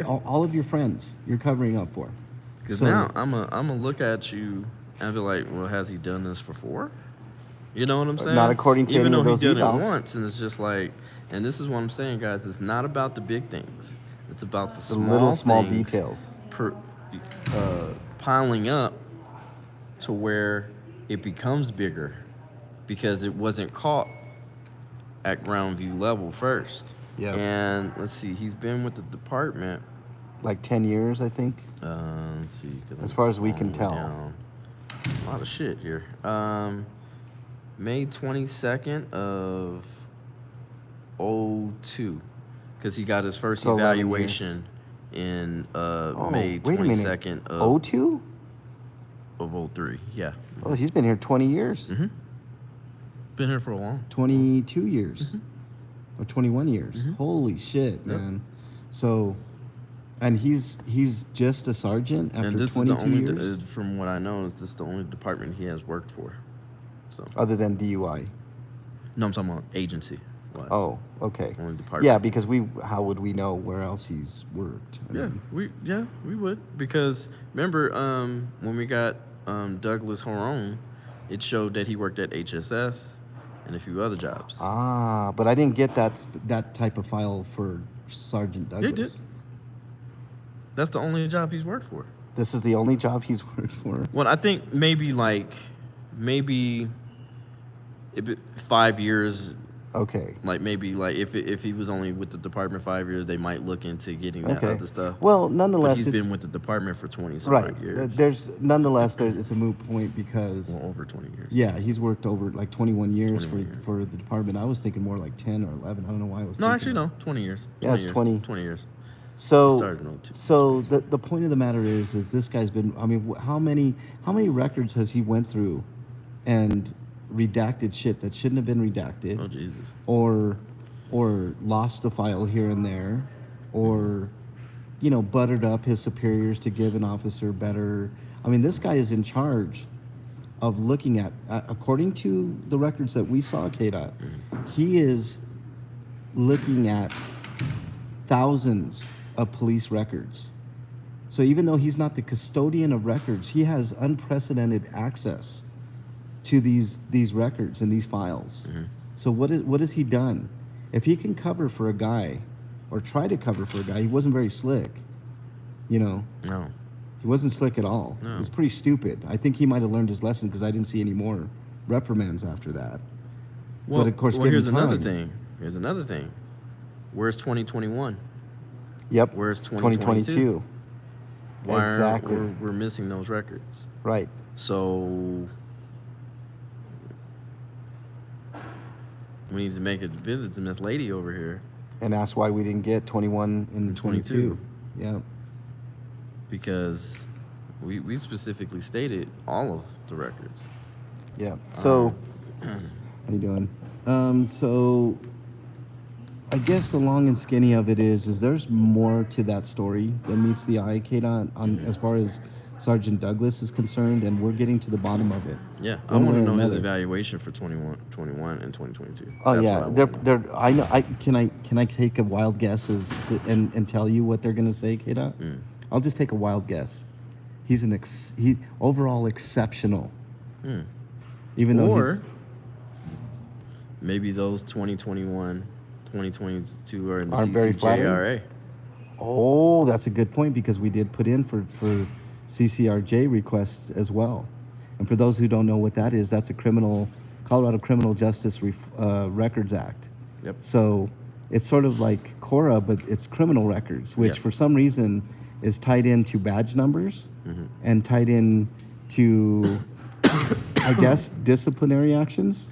[SPEAKER 1] All of your friends you're covering up for.
[SPEAKER 2] Because
[SPEAKER 1] So-
[SPEAKER 2] now I'm a look at you and be like, well, has he done this before? You know what I'm saying?
[SPEAKER 1] Not according to
[SPEAKER 2] Even
[SPEAKER 1] any
[SPEAKER 2] though
[SPEAKER 1] of those
[SPEAKER 2] he did
[SPEAKER 1] evals.
[SPEAKER 2] it once, and it's just like, and this is what I'm saying, guys. It's not about the big things. It's about the
[SPEAKER 1] small
[SPEAKER 2] things
[SPEAKER 1] details.
[SPEAKER 2] piling up to where it becomes bigger because it wasn't caught at ground view level first.
[SPEAKER 1] Yeah.
[SPEAKER 2] And let's see, he's been with the department.
[SPEAKER 1] Like 10 years, I think.
[SPEAKER 2] Let's see. 'Cause
[SPEAKER 1] As
[SPEAKER 2] I'm
[SPEAKER 1] far as we
[SPEAKER 2] all
[SPEAKER 1] can
[SPEAKER 2] the way
[SPEAKER 1] tell.
[SPEAKER 2] down. A lot of shit here. May 22nd of 02, because he got his first
[SPEAKER 1] So 11 years.
[SPEAKER 2] evaluation in
[SPEAKER 1] Oh,
[SPEAKER 2] May
[SPEAKER 1] wait a minute.
[SPEAKER 2] 22nd of
[SPEAKER 1] 02?
[SPEAKER 2] 03. Yeah.
[SPEAKER 1] Oh, he's been here 20 years.
[SPEAKER 2] Mm-hmm. Been here for a long.
[SPEAKER 1] 22 years. Or 21 years.
[SPEAKER 2] Mhm.
[SPEAKER 1] Holy shit,
[SPEAKER 2] Yep.
[SPEAKER 1] man. So, and he's just a sergeant after
[SPEAKER 2] And this
[SPEAKER 1] 22
[SPEAKER 2] is the only,
[SPEAKER 1] years?
[SPEAKER 2] from what I know, is this the only department he has worked for. So
[SPEAKER 1] Other than DUI.
[SPEAKER 2] no, I'm talking about agency. Wise.
[SPEAKER 1] Oh, okay.
[SPEAKER 2] Only department.
[SPEAKER 1] Yeah, because how would we know where else he's worked? I
[SPEAKER 2] Yeah,
[SPEAKER 1] mean,
[SPEAKER 2] we would, because remember when we got Douglas Horon, it showed that he worked at HSS and a few other jobs.
[SPEAKER 1] but I didn't get that type of file for Sergeant
[SPEAKER 2] Yeah,
[SPEAKER 1] Douglas.
[SPEAKER 2] he did. That's the only job he's worked for.
[SPEAKER 1] This is the only job he's worked for.
[SPEAKER 2] Well, I think maybe 5 years.
[SPEAKER 1] Okay.
[SPEAKER 2] Like maybe like if he was only with the department 5 years, they might look into getting that
[SPEAKER 1] Okay.
[SPEAKER 2] other stuff.
[SPEAKER 1] Well,
[SPEAKER 2] But
[SPEAKER 1] nonetheless,
[SPEAKER 2] he's
[SPEAKER 1] it's
[SPEAKER 2] been with the department for 20 some
[SPEAKER 1] right.
[SPEAKER 2] odd years.
[SPEAKER 1] It's a moot point because
[SPEAKER 2] Well, over 20 years.
[SPEAKER 1] yeah, he's worked over like 21 years
[SPEAKER 2] 21 years.
[SPEAKER 1] for the department. I was thinking more like 10 or 11. I don't know why I was.
[SPEAKER 2] No,
[SPEAKER 1] thinking
[SPEAKER 2] actually,
[SPEAKER 1] that.
[SPEAKER 2] no. 20 years.
[SPEAKER 1] Yeah, it's 20.
[SPEAKER 2] 20 years.
[SPEAKER 1] So
[SPEAKER 2] Started in 02.
[SPEAKER 1] So the point of the matter is this guy's been. I mean, how many records has he went through, and redacted shit that shouldn't have been redacted,
[SPEAKER 2] Oh, Jesus.
[SPEAKER 1] or lost a file here and there, or buttered up his superiors to give an officer better. I mean, this guy is in charge of looking at, according to the records that we saw, KDot, he is looking at thousands of police records. So even though he's not the custodian of records, he has unprecedented access to these records and these files. So what has he done? If he can cover for a guy, or try to cover for a guy, he wasn't very slick.
[SPEAKER 2] No.
[SPEAKER 1] He wasn't slick at all.
[SPEAKER 2] No.
[SPEAKER 1] It was pretty stupid. I think he might have learned his lesson because I didn't see any more reprimands after that.
[SPEAKER 2] Well,
[SPEAKER 1] of course,
[SPEAKER 2] well,
[SPEAKER 1] give him
[SPEAKER 2] here's another
[SPEAKER 1] time.
[SPEAKER 2] thing. Here's another thing. Where's 2021?
[SPEAKER 1] Yep.
[SPEAKER 2] Where's 2022? Why
[SPEAKER 1] Exactly.
[SPEAKER 2] we're missing those records?
[SPEAKER 1] Right.
[SPEAKER 2] So we need to make a visit to Miss Lady over here,
[SPEAKER 1] And ask why we didn't get 21 and 22. Yeah.
[SPEAKER 2] because we specifically stated all of the records.
[SPEAKER 1] Yeah. So, how you doing? So, I guess the long and skinny of it is there's more to that story than meets the eye, KDot, on as far as Sergeant Douglas is concerned, and we're getting to the bottom of it.
[SPEAKER 2] Yeah, I
[SPEAKER 1] One
[SPEAKER 2] want
[SPEAKER 1] way
[SPEAKER 2] to
[SPEAKER 1] or
[SPEAKER 2] know his
[SPEAKER 1] another.
[SPEAKER 2] evaluation for 21 and 2022.
[SPEAKER 1] Oh
[SPEAKER 2] That's
[SPEAKER 1] yeah,
[SPEAKER 2] what I wanna know.
[SPEAKER 1] I know. Can I take a wild guess and tell you what they're gonna say, KDot? I'll just take a wild guess. He's he overall exceptional. Even though
[SPEAKER 2] Or
[SPEAKER 1] he's
[SPEAKER 2] maybe those 2021, 2022 are in the
[SPEAKER 1] Aren't very
[SPEAKER 2] CCJRA.
[SPEAKER 1] Oh, that's a good point because we did put in for CCRJ requests as well. And for those who don't know what that is, that's a Colorado Criminal Justice Records Act.
[SPEAKER 2] Yep.
[SPEAKER 1] So it's sort of like Cora, but it's criminal records, which
[SPEAKER 2] Yep.
[SPEAKER 1] for some reason is tied into badge numbers and tied in to, I guess, disciplinary actions.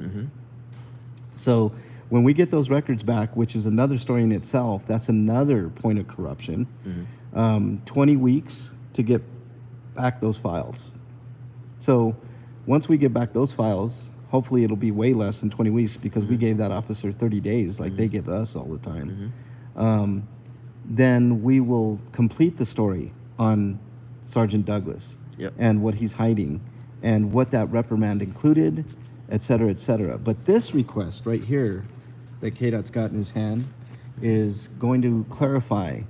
[SPEAKER 1] So when we get those records back, which is another story in itself, that's another point of corruption. 20 weeks to get back those files. So once we get back those files, hopefully it'll be way less than 20 weeks because we gave that officer 30 days like they give us all the time. Then we will complete the story on Sergeant Douglas and what he's hiding and what that reprimand included, et cetera, et cetera. But this request right here that KDOT's got in his hand is going to clarify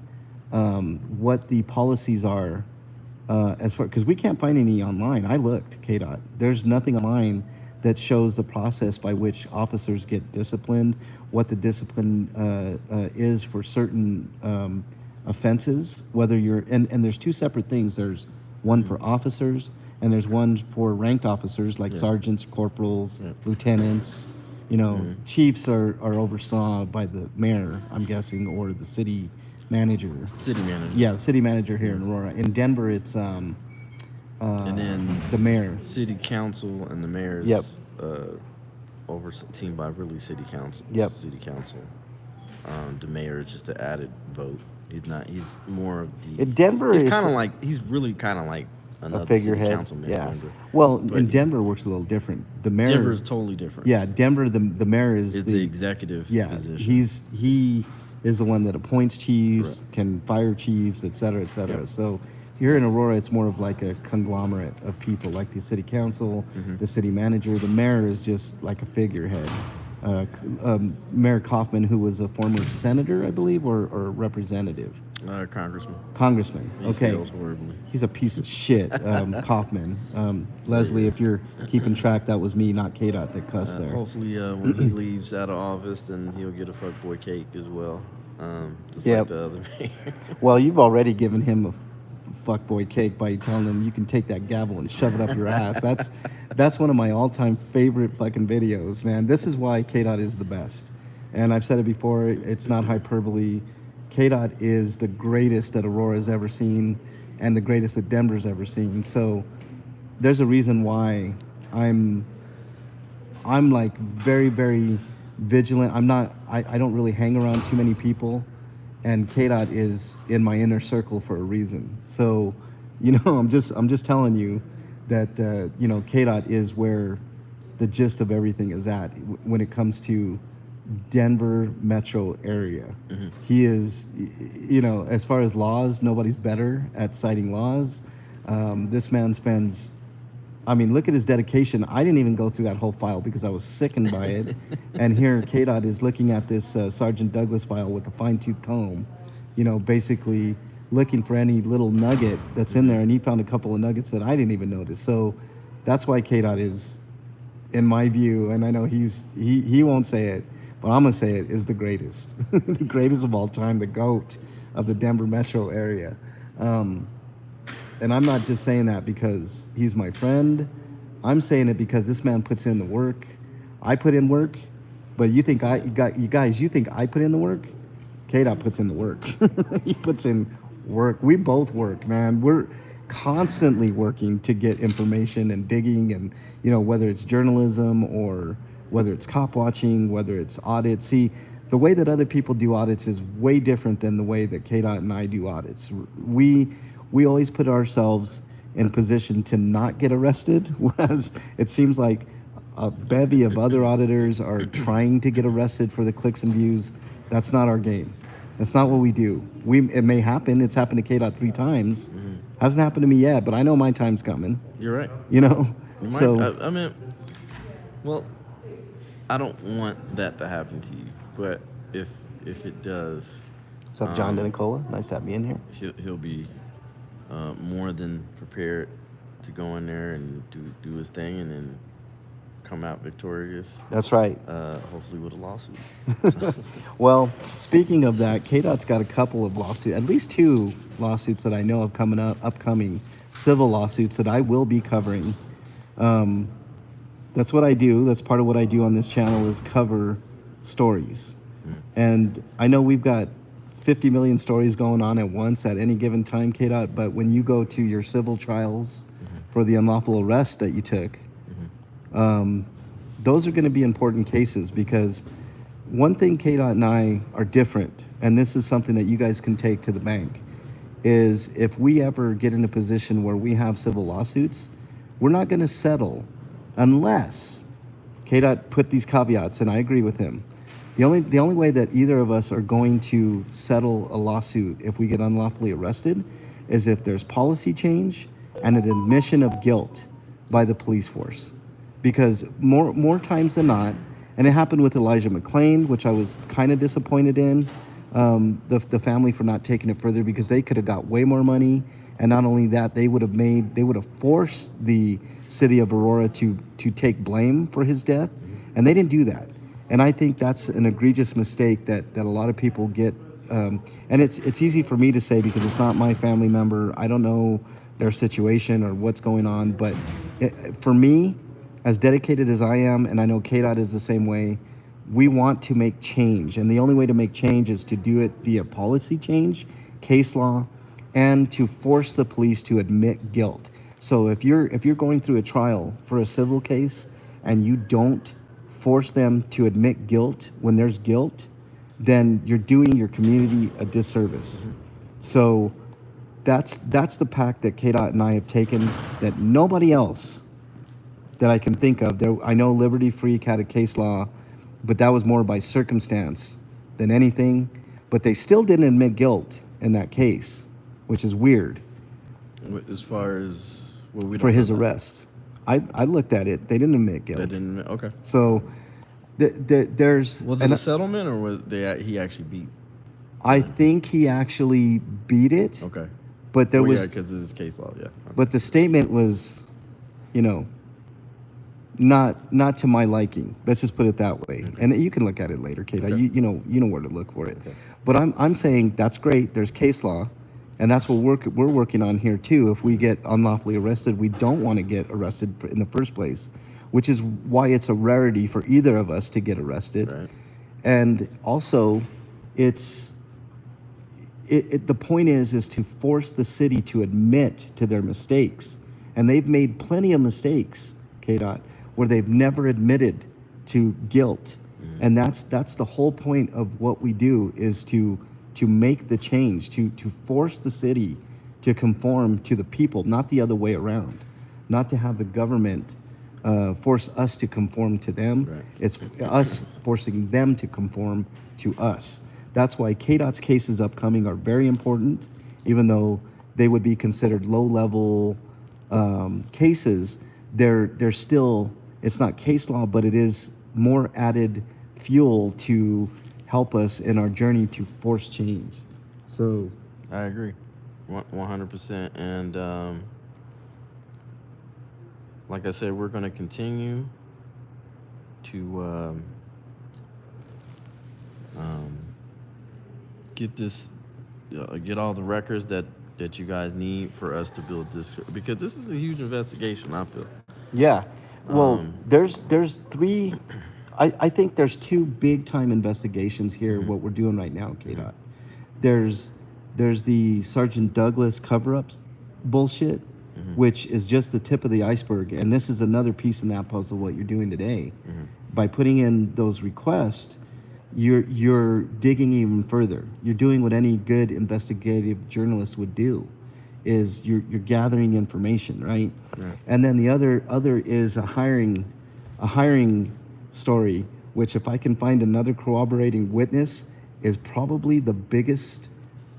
[SPEAKER 1] what the policies are as far, because we can't find any online. I looked, KDOT. There's nothing online that shows the process by which officers get disciplined, what the discipline is for certain offenses, whether you're, and there's two separate things. There's one for officers and there's one for ranked officers like sergeants, corporals, lieutenants. You know, chiefs are oversaw by the mayor, I'm guessing, or the city manager.
[SPEAKER 2] City manager.
[SPEAKER 1] Yeah, the city manager here in Aurora. In Denver, it's
[SPEAKER 2] And then
[SPEAKER 1] the mayor.
[SPEAKER 2] city council and the mayor's
[SPEAKER 1] Yep.
[SPEAKER 2] overseen by really city council.
[SPEAKER 1] Yep.
[SPEAKER 2] City council. The mayor is just an added vote. He's not. He's more of the.
[SPEAKER 1] In Denver,
[SPEAKER 2] he's
[SPEAKER 1] it's
[SPEAKER 2] kind of like. He's really kind of like another
[SPEAKER 1] a figurehead.
[SPEAKER 2] city councilman.
[SPEAKER 1] Yeah.
[SPEAKER 2] Member.
[SPEAKER 1] Well,
[SPEAKER 2] But
[SPEAKER 1] in Denver works a little different. The mayor.
[SPEAKER 2] Denver is totally different.
[SPEAKER 1] Yeah, Denver. The mayor is
[SPEAKER 2] It's the executive position.
[SPEAKER 1] he is the one that appoints chiefs,
[SPEAKER 2] Correct.
[SPEAKER 1] can fire chiefs, et cetera, et cetera.
[SPEAKER 2] Yep.
[SPEAKER 1] So here in Aurora, it's more of like a conglomerate of people, like the city council, the city manager. The mayor is just like a figurehead. Mayor Kaufman, who was a former senator, I believe, or representative. Congressman.
[SPEAKER 2] He
[SPEAKER 1] Okay.
[SPEAKER 2] failed horribly.
[SPEAKER 1] He's a piece of shit, Kaufman. Leslie, if you're keeping track, that was me, not KDOT, that cussed there.
[SPEAKER 2] Hopefully, when he leaves out of office, then he'll get a fuckboy cake as well, just
[SPEAKER 1] Yep.
[SPEAKER 2] like the other mayor.
[SPEAKER 1] Well, you've already given him a fuckboy cake by telling him you can take that gavel and shove it up your ass. That's one of my all-time favorite fucking videos, man. This is why KDOT is the best. And I've said it before, it's not hyperbole. KDOT is the greatest that Aurora's ever seen and the greatest that Denver's ever seen. So there's a reason why I'm like very, very vigilant. I don't really hang around too many people, and KDOT is in my inner circle for a reason. So, you know, I'm just telling you that you know, KDOT is where the gist of everything is at when it comes to Denver metro area. He is, you know, as far as laws, nobody's better at citing laws. This man spends, I mean, look at his dedication. I didn't even go through that whole file because I was sickened by it. And here KDOT is looking at this Sergeant Douglas file with a fine-tooth comb, you know, basically looking for any little nugget that's in there. And he found a couple of nuggets that I didn't even notice. So that's why KDOT is, in my view, and I know he won't say it, but I'm gonna say it, is the greatest, the greatest of all time, the GOAT of the Denver metro area. And I'm not just saying that because he's my friend. I'm saying it because this man puts in the work. I put in work, but you think you guys think I put in the work? KDOT puts in the work. He puts in work. We both work, man. We're constantly working to get information and digging, and you know, whether it's journalism or whether it's cop watching, whether it's audits. See, the way that other people do audits is way different than the way that KDOT and I do audits. We always put ourselves in position to not get arrested, whereas it seems like a bevy of other auditors are trying to get arrested for the clicks and views. That's not our game. That's not what we do. It may happen. It's happened to KDOT 3 times. Hasn't happened to me yet, but I know my time's coming.
[SPEAKER 2] You're right.
[SPEAKER 1] You know?
[SPEAKER 2] You might,
[SPEAKER 1] So
[SPEAKER 2] I mean, well, I don't want that to happen to you, but if it does,
[SPEAKER 1] what's up, John DeNicola? Nice to have you in here.
[SPEAKER 2] he'll be more than prepared to go in there and do his thing and then come out victorious.
[SPEAKER 1] That's right.
[SPEAKER 2] Hopefully with a lawsuit.
[SPEAKER 1] Well, speaking of that, KDOT's got a couple of lawsuits, at least 2 lawsuits that I know of coming up, upcoming civil lawsuits that I will be covering. That's what I do. That's part of what I do on this channel is cover stories. And I know we've got 50 million stories going on at once at any given time, KDOT, but when you go to your civil trials for the unlawful arrest that you took, those are going to be important cases because one thing KDOT and I are different, and this is something that you guys can take to the bank, is if we ever get in a position where we have civil lawsuits, we're not going to settle unless KDOT put these caveats, and I agree with him. The only way that either of us are going to settle a lawsuit if we get unlawfully arrested is if there's policy change and an admission of guilt by the police force. Because more times than not, and it happened with Elijah McClain, which I was kind of disappointed in, the family for not taking it further because they could have got way more money, and not only that, they would have forced the city of Aurora to take blame for his death, and they didn't do that. And I think that's an egregious mistake that a lot of people get. And it's easy for me to say because it's not my family member. I don't know their situation or what's going on. But for me, as dedicated as I am, and I know KDOT is the same way, we want to make change. And the only way to make change is to do it via policy change, case law, and to force the police to admit guilt. So if you're going through a trial for a civil case and you don't force them to admit guilt when there's guilt, then you're doing your community a disservice. So that's the pact that KDOT and I have taken that nobody else that I can think of. I know Liberty Freak had a case law, but that was more by circumstance than anything. But they still didn't admit guilt in that case, which is weird.
[SPEAKER 2] As far as
[SPEAKER 1] for his arrest. I looked at it. They didn't admit guilt.
[SPEAKER 2] They didn't. Okay.
[SPEAKER 1] So there's
[SPEAKER 2] was it a settlement or was he actually beat?
[SPEAKER 1] I think he actually beat it.
[SPEAKER 2] Okay.
[SPEAKER 1] But there was
[SPEAKER 2] because of his case law. Yeah. Okay.
[SPEAKER 1] But the statement was, not to my liking. Let's just put it that way. Okay. And you can look at it later, Kate. Okay. You know where to look for it. Okay. But I'm saying that's great. There's case law. And that's what we're working on here too. If we get unlawfully arrested, we don't want to get arrested in the first place, which is why it's a rarity for either of us to get arrested.
[SPEAKER 2] Right.
[SPEAKER 1] And also, the point is to force the city to admit to their mistakes, and they've made plenty of mistakes, KDOT, where they've never admitted to guilt, and that's the whole point of what we do is to make the change, to force the city to conform to the people, not the other way around, not to have the government force us to conform to them. Right. It's us forcing them to conform to us. That's why KDOT's cases upcoming are very important, even though they would be considered low-level cases. They're still, it's not case law, but it is more added fuel to help us in our journey to force change. So
[SPEAKER 2] I agree 100%. And like I said, we're going to continue to get all the records that you guys need for us to build this, because this is a huge investigation, I feel.
[SPEAKER 1] Yeah. Well, there's 3 I think there's 2 big time investigations here. What we're doing right now, KDOT. There's the Sergeant Douglas cover-up bullshit, which is just the tip of the iceberg, and this is another piece in that puzzle. What you're doing today, by putting in those requests, you're digging even further. You're doing what any good investigative journalist would do, is you're gathering information, right? And then the other is a hiring story, which if I can find another corroborating witness, is probably the biggest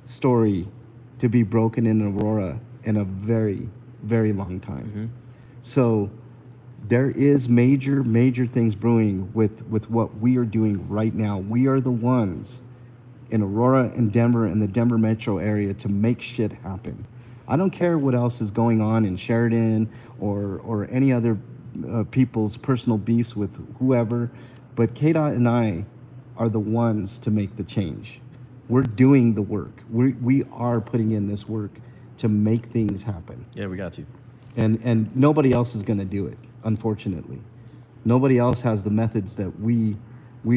[SPEAKER 1] story to be broken in Aurora in a very, very long time. So there is major things brewing with what we are doing right now. We are the ones in Aurora and Denver and the Denver metro area to make shit happen. I don't care what else is going on in Sheridan or any other people's personal beefs with whoever, but KDOT and I are the ones to make the change. We're doing the work. We are putting in this work to make things happen.
[SPEAKER 2] Yeah, we got to.
[SPEAKER 1] And nobody else is going to do it, unfortunately. Nobody else has the methods that we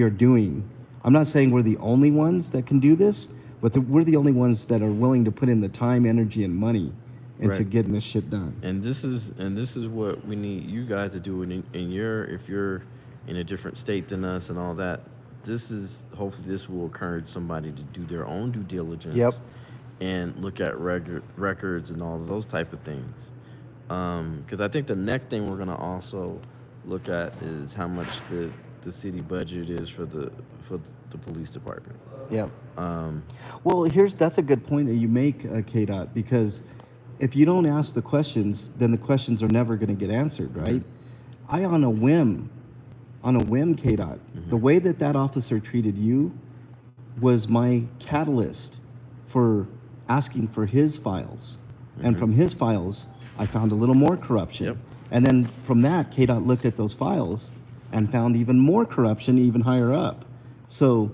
[SPEAKER 1] are doing. I'm not saying we're the only ones that can do this, but we're the only ones that are willing to put in the time, energy, and money into
[SPEAKER 2] Right.
[SPEAKER 1] getting this shit done.
[SPEAKER 2] And this is what we need you guys to do in your, if you're in a different state than us and all that. Hopefully this will encourage somebody to do their own due diligence.
[SPEAKER 1] Yep.
[SPEAKER 2] And look at records and all those type of things. Because I think the next thing we're gonna also look at is how much the city budget is for the police department.
[SPEAKER 1] Yep.
[SPEAKER 2] Um,
[SPEAKER 1] Well, that's a good point that you make, KDOT, because if you don't ask the questions, then the questions are never going to get answered, right? I on a whim, KDOT, the way that officer treated you was my catalyst for asking for his files. And from his files, I found a little more corruption.
[SPEAKER 2] Yep.
[SPEAKER 1] And then from that, KDOT looked at those files and found even more corruption even higher up. So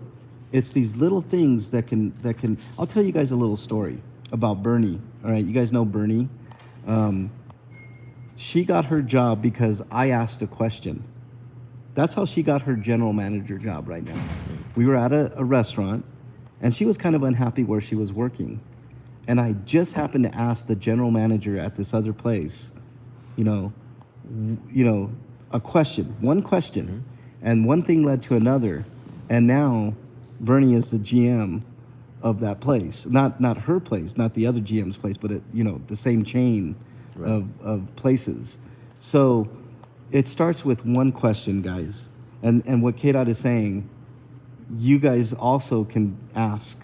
[SPEAKER 1] it's these little things that can I'll tell you guys a little story about Bernie. All right, you guys know Bernie. She got her job because I asked a question. That's how she got her general manager job right now. We were at a restaurant, and she was kind of unhappy where she was working. And I just happened to ask the general manager at this other place, a question, one question, and one thing led to another. And now Bernie is the GM of that place, not her place, not the other GM's place, but the same chain of places. So it starts with one question, guys. And what KDOT is saying, you guys also can ask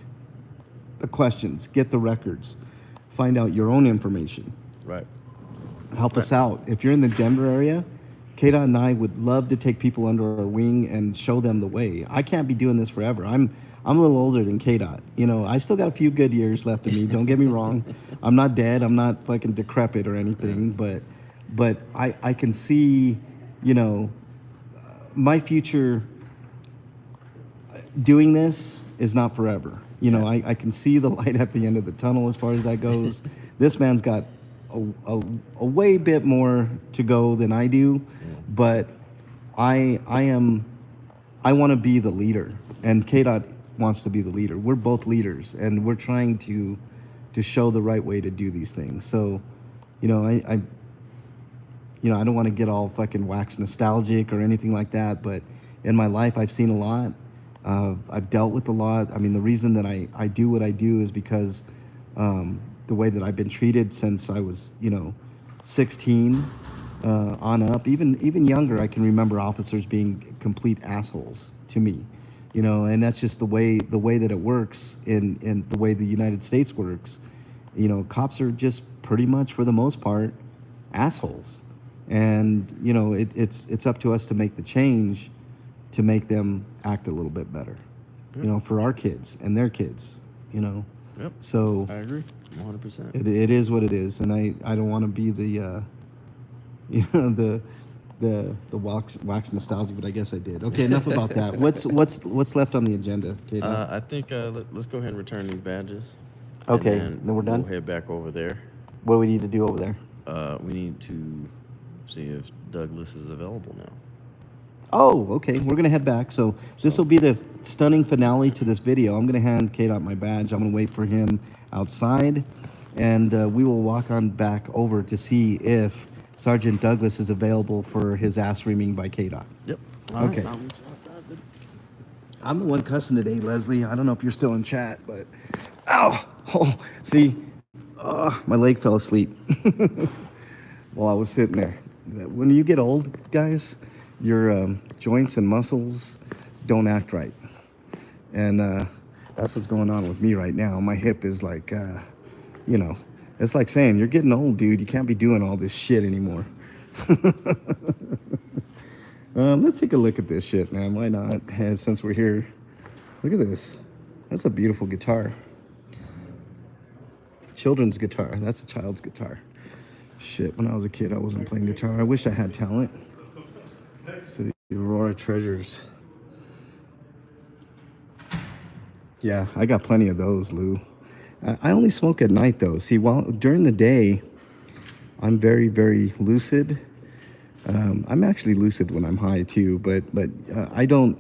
[SPEAKER 1] the questions, get the records, find out your own information.
[SPEAKER 2] right.
[SPEAKER 1] Help us out. If you're in the Denver area, KDOT and I would love to take people under our wing and show them the way. I can't be doing this forever. I'm a little older than KDOT. I still got a few good years left of me. Don't get me wrong. I'm not dead. I'm not fucking decrepit or anything. But I can see, my future doing this is not forever. I can see the light at the end of the tunnel as far as that goes. This man's got a way bit more to go than I do, but I want to be the leader, and KDOT wants to be the leader. We're both leaders, and we're trying to show the right way to do these things. So, I don't want to get all fucking wax nostalgic or anything like that, but in my life, I've seen a lot. I've dealt with a lot. I mean, the reason that I do what I do is because the way that I've been treated since I was, 16 on up, even younger. I can remember officers being complete assholes to me, and that's just the way that it works in the way the United States works. Cops are just pretty much, for the most part, assholes, and it's up to us to make the change to make them act a little bit better, for our kids and their kids,
[SPEAKER 2] Yep.
[SPEAKER 1] So
[SPEAKER 2] I agree, 100%.
[SPEAKER 1] it is what it is, and I don't want to be the the wax nostalgia, but I guess I did. Okay, enough about that. What's left on the agenda, Katie?
[SPEAKER 2] I think let's go ahead and return these badges.
[SPEAKER 1] Okay,
[SPEAKER 2] and
[SPEAKER 1] then we're done?
[SPEAKER 2] We'll head back over there.
[SPEAKER 1] What do we need to do over there?
[SPEAKER 2] We need to see if Douglas is available now.
[SPEAKER 1] Oh, okay. We're going to head back. So this will be the stunning finale to this video. I'm going to hand KDOT my badge. I'm going to wait for him outside, and we will walk on back over to see if Sergeant Douglas is available for his ass reaming by KDOT.
[SPEAKER 2] Yep.
[SPEAKER 1] Okay. I'm the one cussing today, Leslie. I don't know if you're still in chat, but ow! Oh, see, my leg fell asleep while I was sitting there. When you get old, guys, your joints and muscles don't act right, and that's what's going on with me right now. My hip is like, it's like saying you're getting old, dude. You can't be doing all this shit anymore. Let's take a look at this shit, man. Why not? Since we're here, look at this. That's a beautiful guitar. children's guitar. That's a child's guitar. Shit, when I was a kid, I wasn't playing guitar. I wish I had talent. So the Aurora Treasures. Yeah, I got plenty of those, Lou. I only smoke at night, though. See, while during the day, I'm very, very lucid. I'm actually lucid when I'm high too, but I don't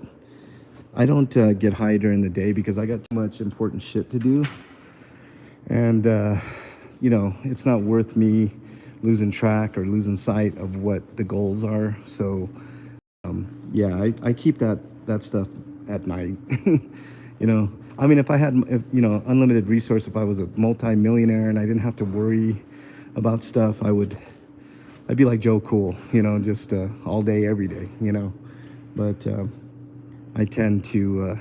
[SPEAKER 1] get high during the day because I got too much important shit to do, and you know, it's not worth me losing track or losing sight of what the goals are. So yeah, I keep that stuff at night. You know, I mean, if I had you know, unlimited resource, if I was a multi-millionaire and I didn't have to worry about stuff, I'd be like Joe Cool, you know, just all day, every day, you know. But I tend to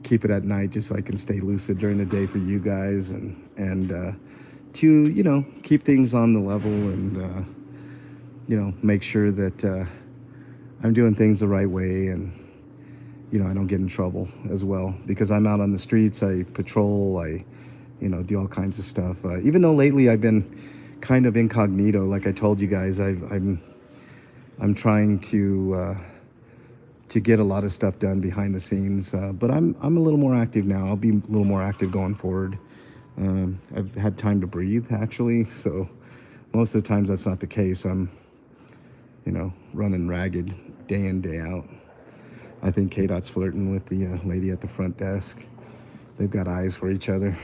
[SPEAKER 1] keep it at night just so I can stay lucid during the day for you guys, and to, you know, keep things on the level, and you know, make sure that I'm doing things the right way, and you know, I don't get in trouble as well, because I'm out on the streets. I patrol, I, you know, do all kinds of stuff. Even though lately I've been kind of incognito, like I told you guys, I'm trying to get a lot of stuff done behind the scenes, but I'm a little more active now. I'll be a little more active going forward. I've had time to breathe, actually, so most of the times that's not the case. I'm, you know, running ragged day in, day out. I think KDot's flirting with the lady at the front desk. They've got eyes for each other.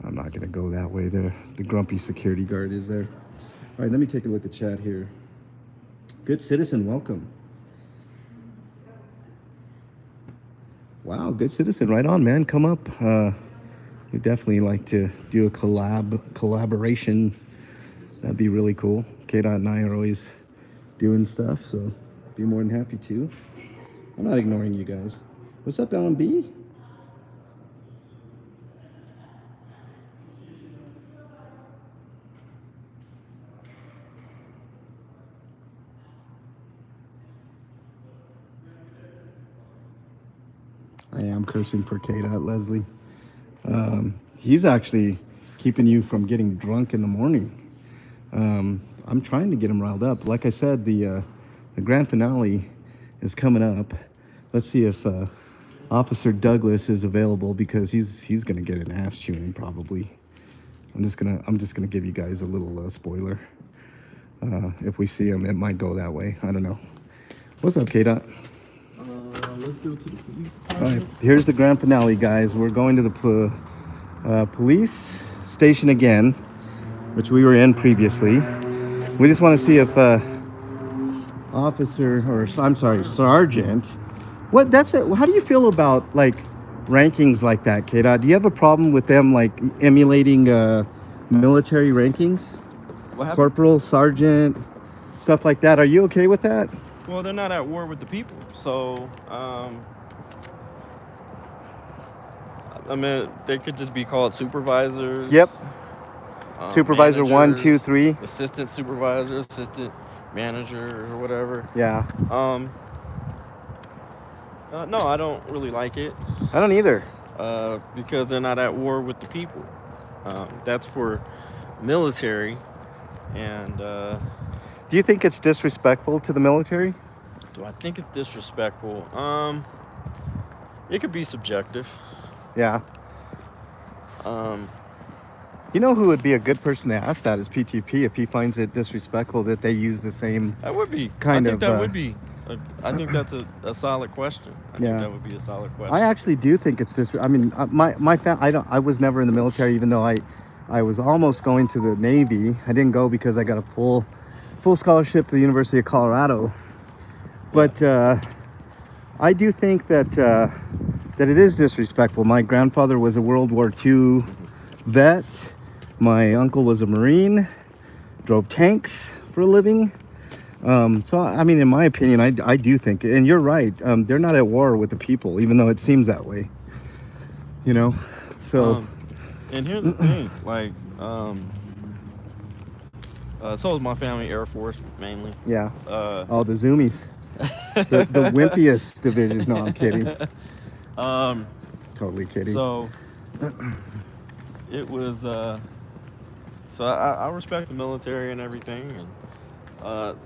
[SPEAKER 1] I'm not gonna go that way. The grumpy security guard is there. All right, let me take a look at chat here. Good citizen, welcome. Wow, good citizen, right on, man. Come up. We'd definitely like to do a collaboration. That'd be really cool. KDot and I are always doing stuff, so be more than happy to. I'm not ignoring you guys. What's up, LMB? I am cursing for KDot, Leslie. He's actually keeping you from getting drunk in the morning. I'm trying to get him riled up. Like I said, the grand finale is coming up. Let's see if Officer Douglas is available, because he's gonna get an ass chewing probably. I'm just gonna give you guys a little spoiler. If we see him, it might go that way. I don't know. What's up, KDot?
[SPEAKER 2] Let's go to the police
[SPEAKER 1] All right, here's the grand finale, guys. We're going to the police station again, which we were in previously. We just want to see if sergeant. What? That's it. How do you feel about like rankings like that, KDot? Do you have a problem with them like emulating military rankings?
[SPEAKER 2] What happened?
[SPEAKER 1] Corporal, sergeant, stuff like that. Are you okay with that?
[SPEAKER 2] Well, they're not at war with the people, so I mean, they could just be called supervisors.
[SPEAKER 1] Yep. Supervisor 1, 2, 3.
[SPEAKER 2] Assistant supervisor, assistant manager, or whatever.
[SPEAKER 1] Yeah.
[SPEAKER 2] No, I don't really like it.
[SPEAKER 1] I don't either.
[SPEAKER 2] Because they're not at war with the people. That's for military, and
[SPEAKER 1] Do you think it's disrespectful to the military?
[SPEAKER 2] do I think it's disrespectful? It could be subjective.
[SPEAKER 1] Yeah. You know who would be a good person to ask that is PTP, if he finds it disrespectful that they use the same.
[SPEAKER 2] That would be.
[SPEAKER 1] Kind
[SPEAKER 2] I think
[SPEAKER 1] of,
[SPEAKER 2] that would be. I think that's a solid question. I think that would be a solid question.
[SPEAKER 1] I actually do think it's I mean, I was never in the military, even though I was almost going to the Navy. I didn't go because I got a full scholarship to the University of Colorado. But I do think that it is disrespectful. My grandfather was a World War II vet. My uncle was a Marine, drove tanks for a living. So, I mean, in my opinion, I do think, and you're right, they're not at war with the people, even though it seems that way. You know? So.
[SPEAKER 2] And here's the thing, like, so is my family, Air Force, mainly.
[SPEAKER 1] Yeah. Oh, the Zoomies. the wimpiest division. No, I'm kidding. Totally kidding.
[SPEAKER 2] So, it was so I respect the military and everything, and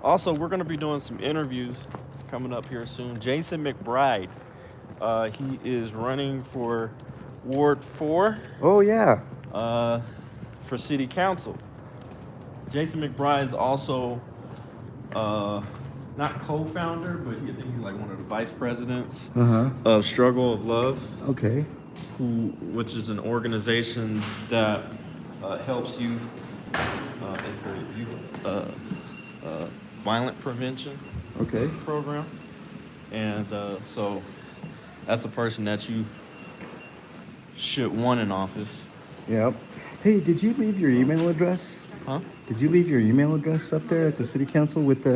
[SPEAKER 2] also we're going to be doing some interviews coming up here soon. Jason McBride, he is running for Ward 4
[SPEAKER 1] Oh yeah.
[SPEAKER 2] for City Council. Jason McBride is also not co-founder, but I think he's like one of the vice presidents of Struggle of Love,
[SPEAKER 1] Okay.
[SPEAKER 2] which is an organization that helps youth into youth violent prevention
[SPEAKER 1] Okay.
[SPEAKER 2] program, and so that's a person that you should want in office.
[SPEAKER 1] Yep. Hey, did you leave your email address?
[SPEAKER 2] Huh?
[SPEAKER 1] Did you leave your email address up there at the city council with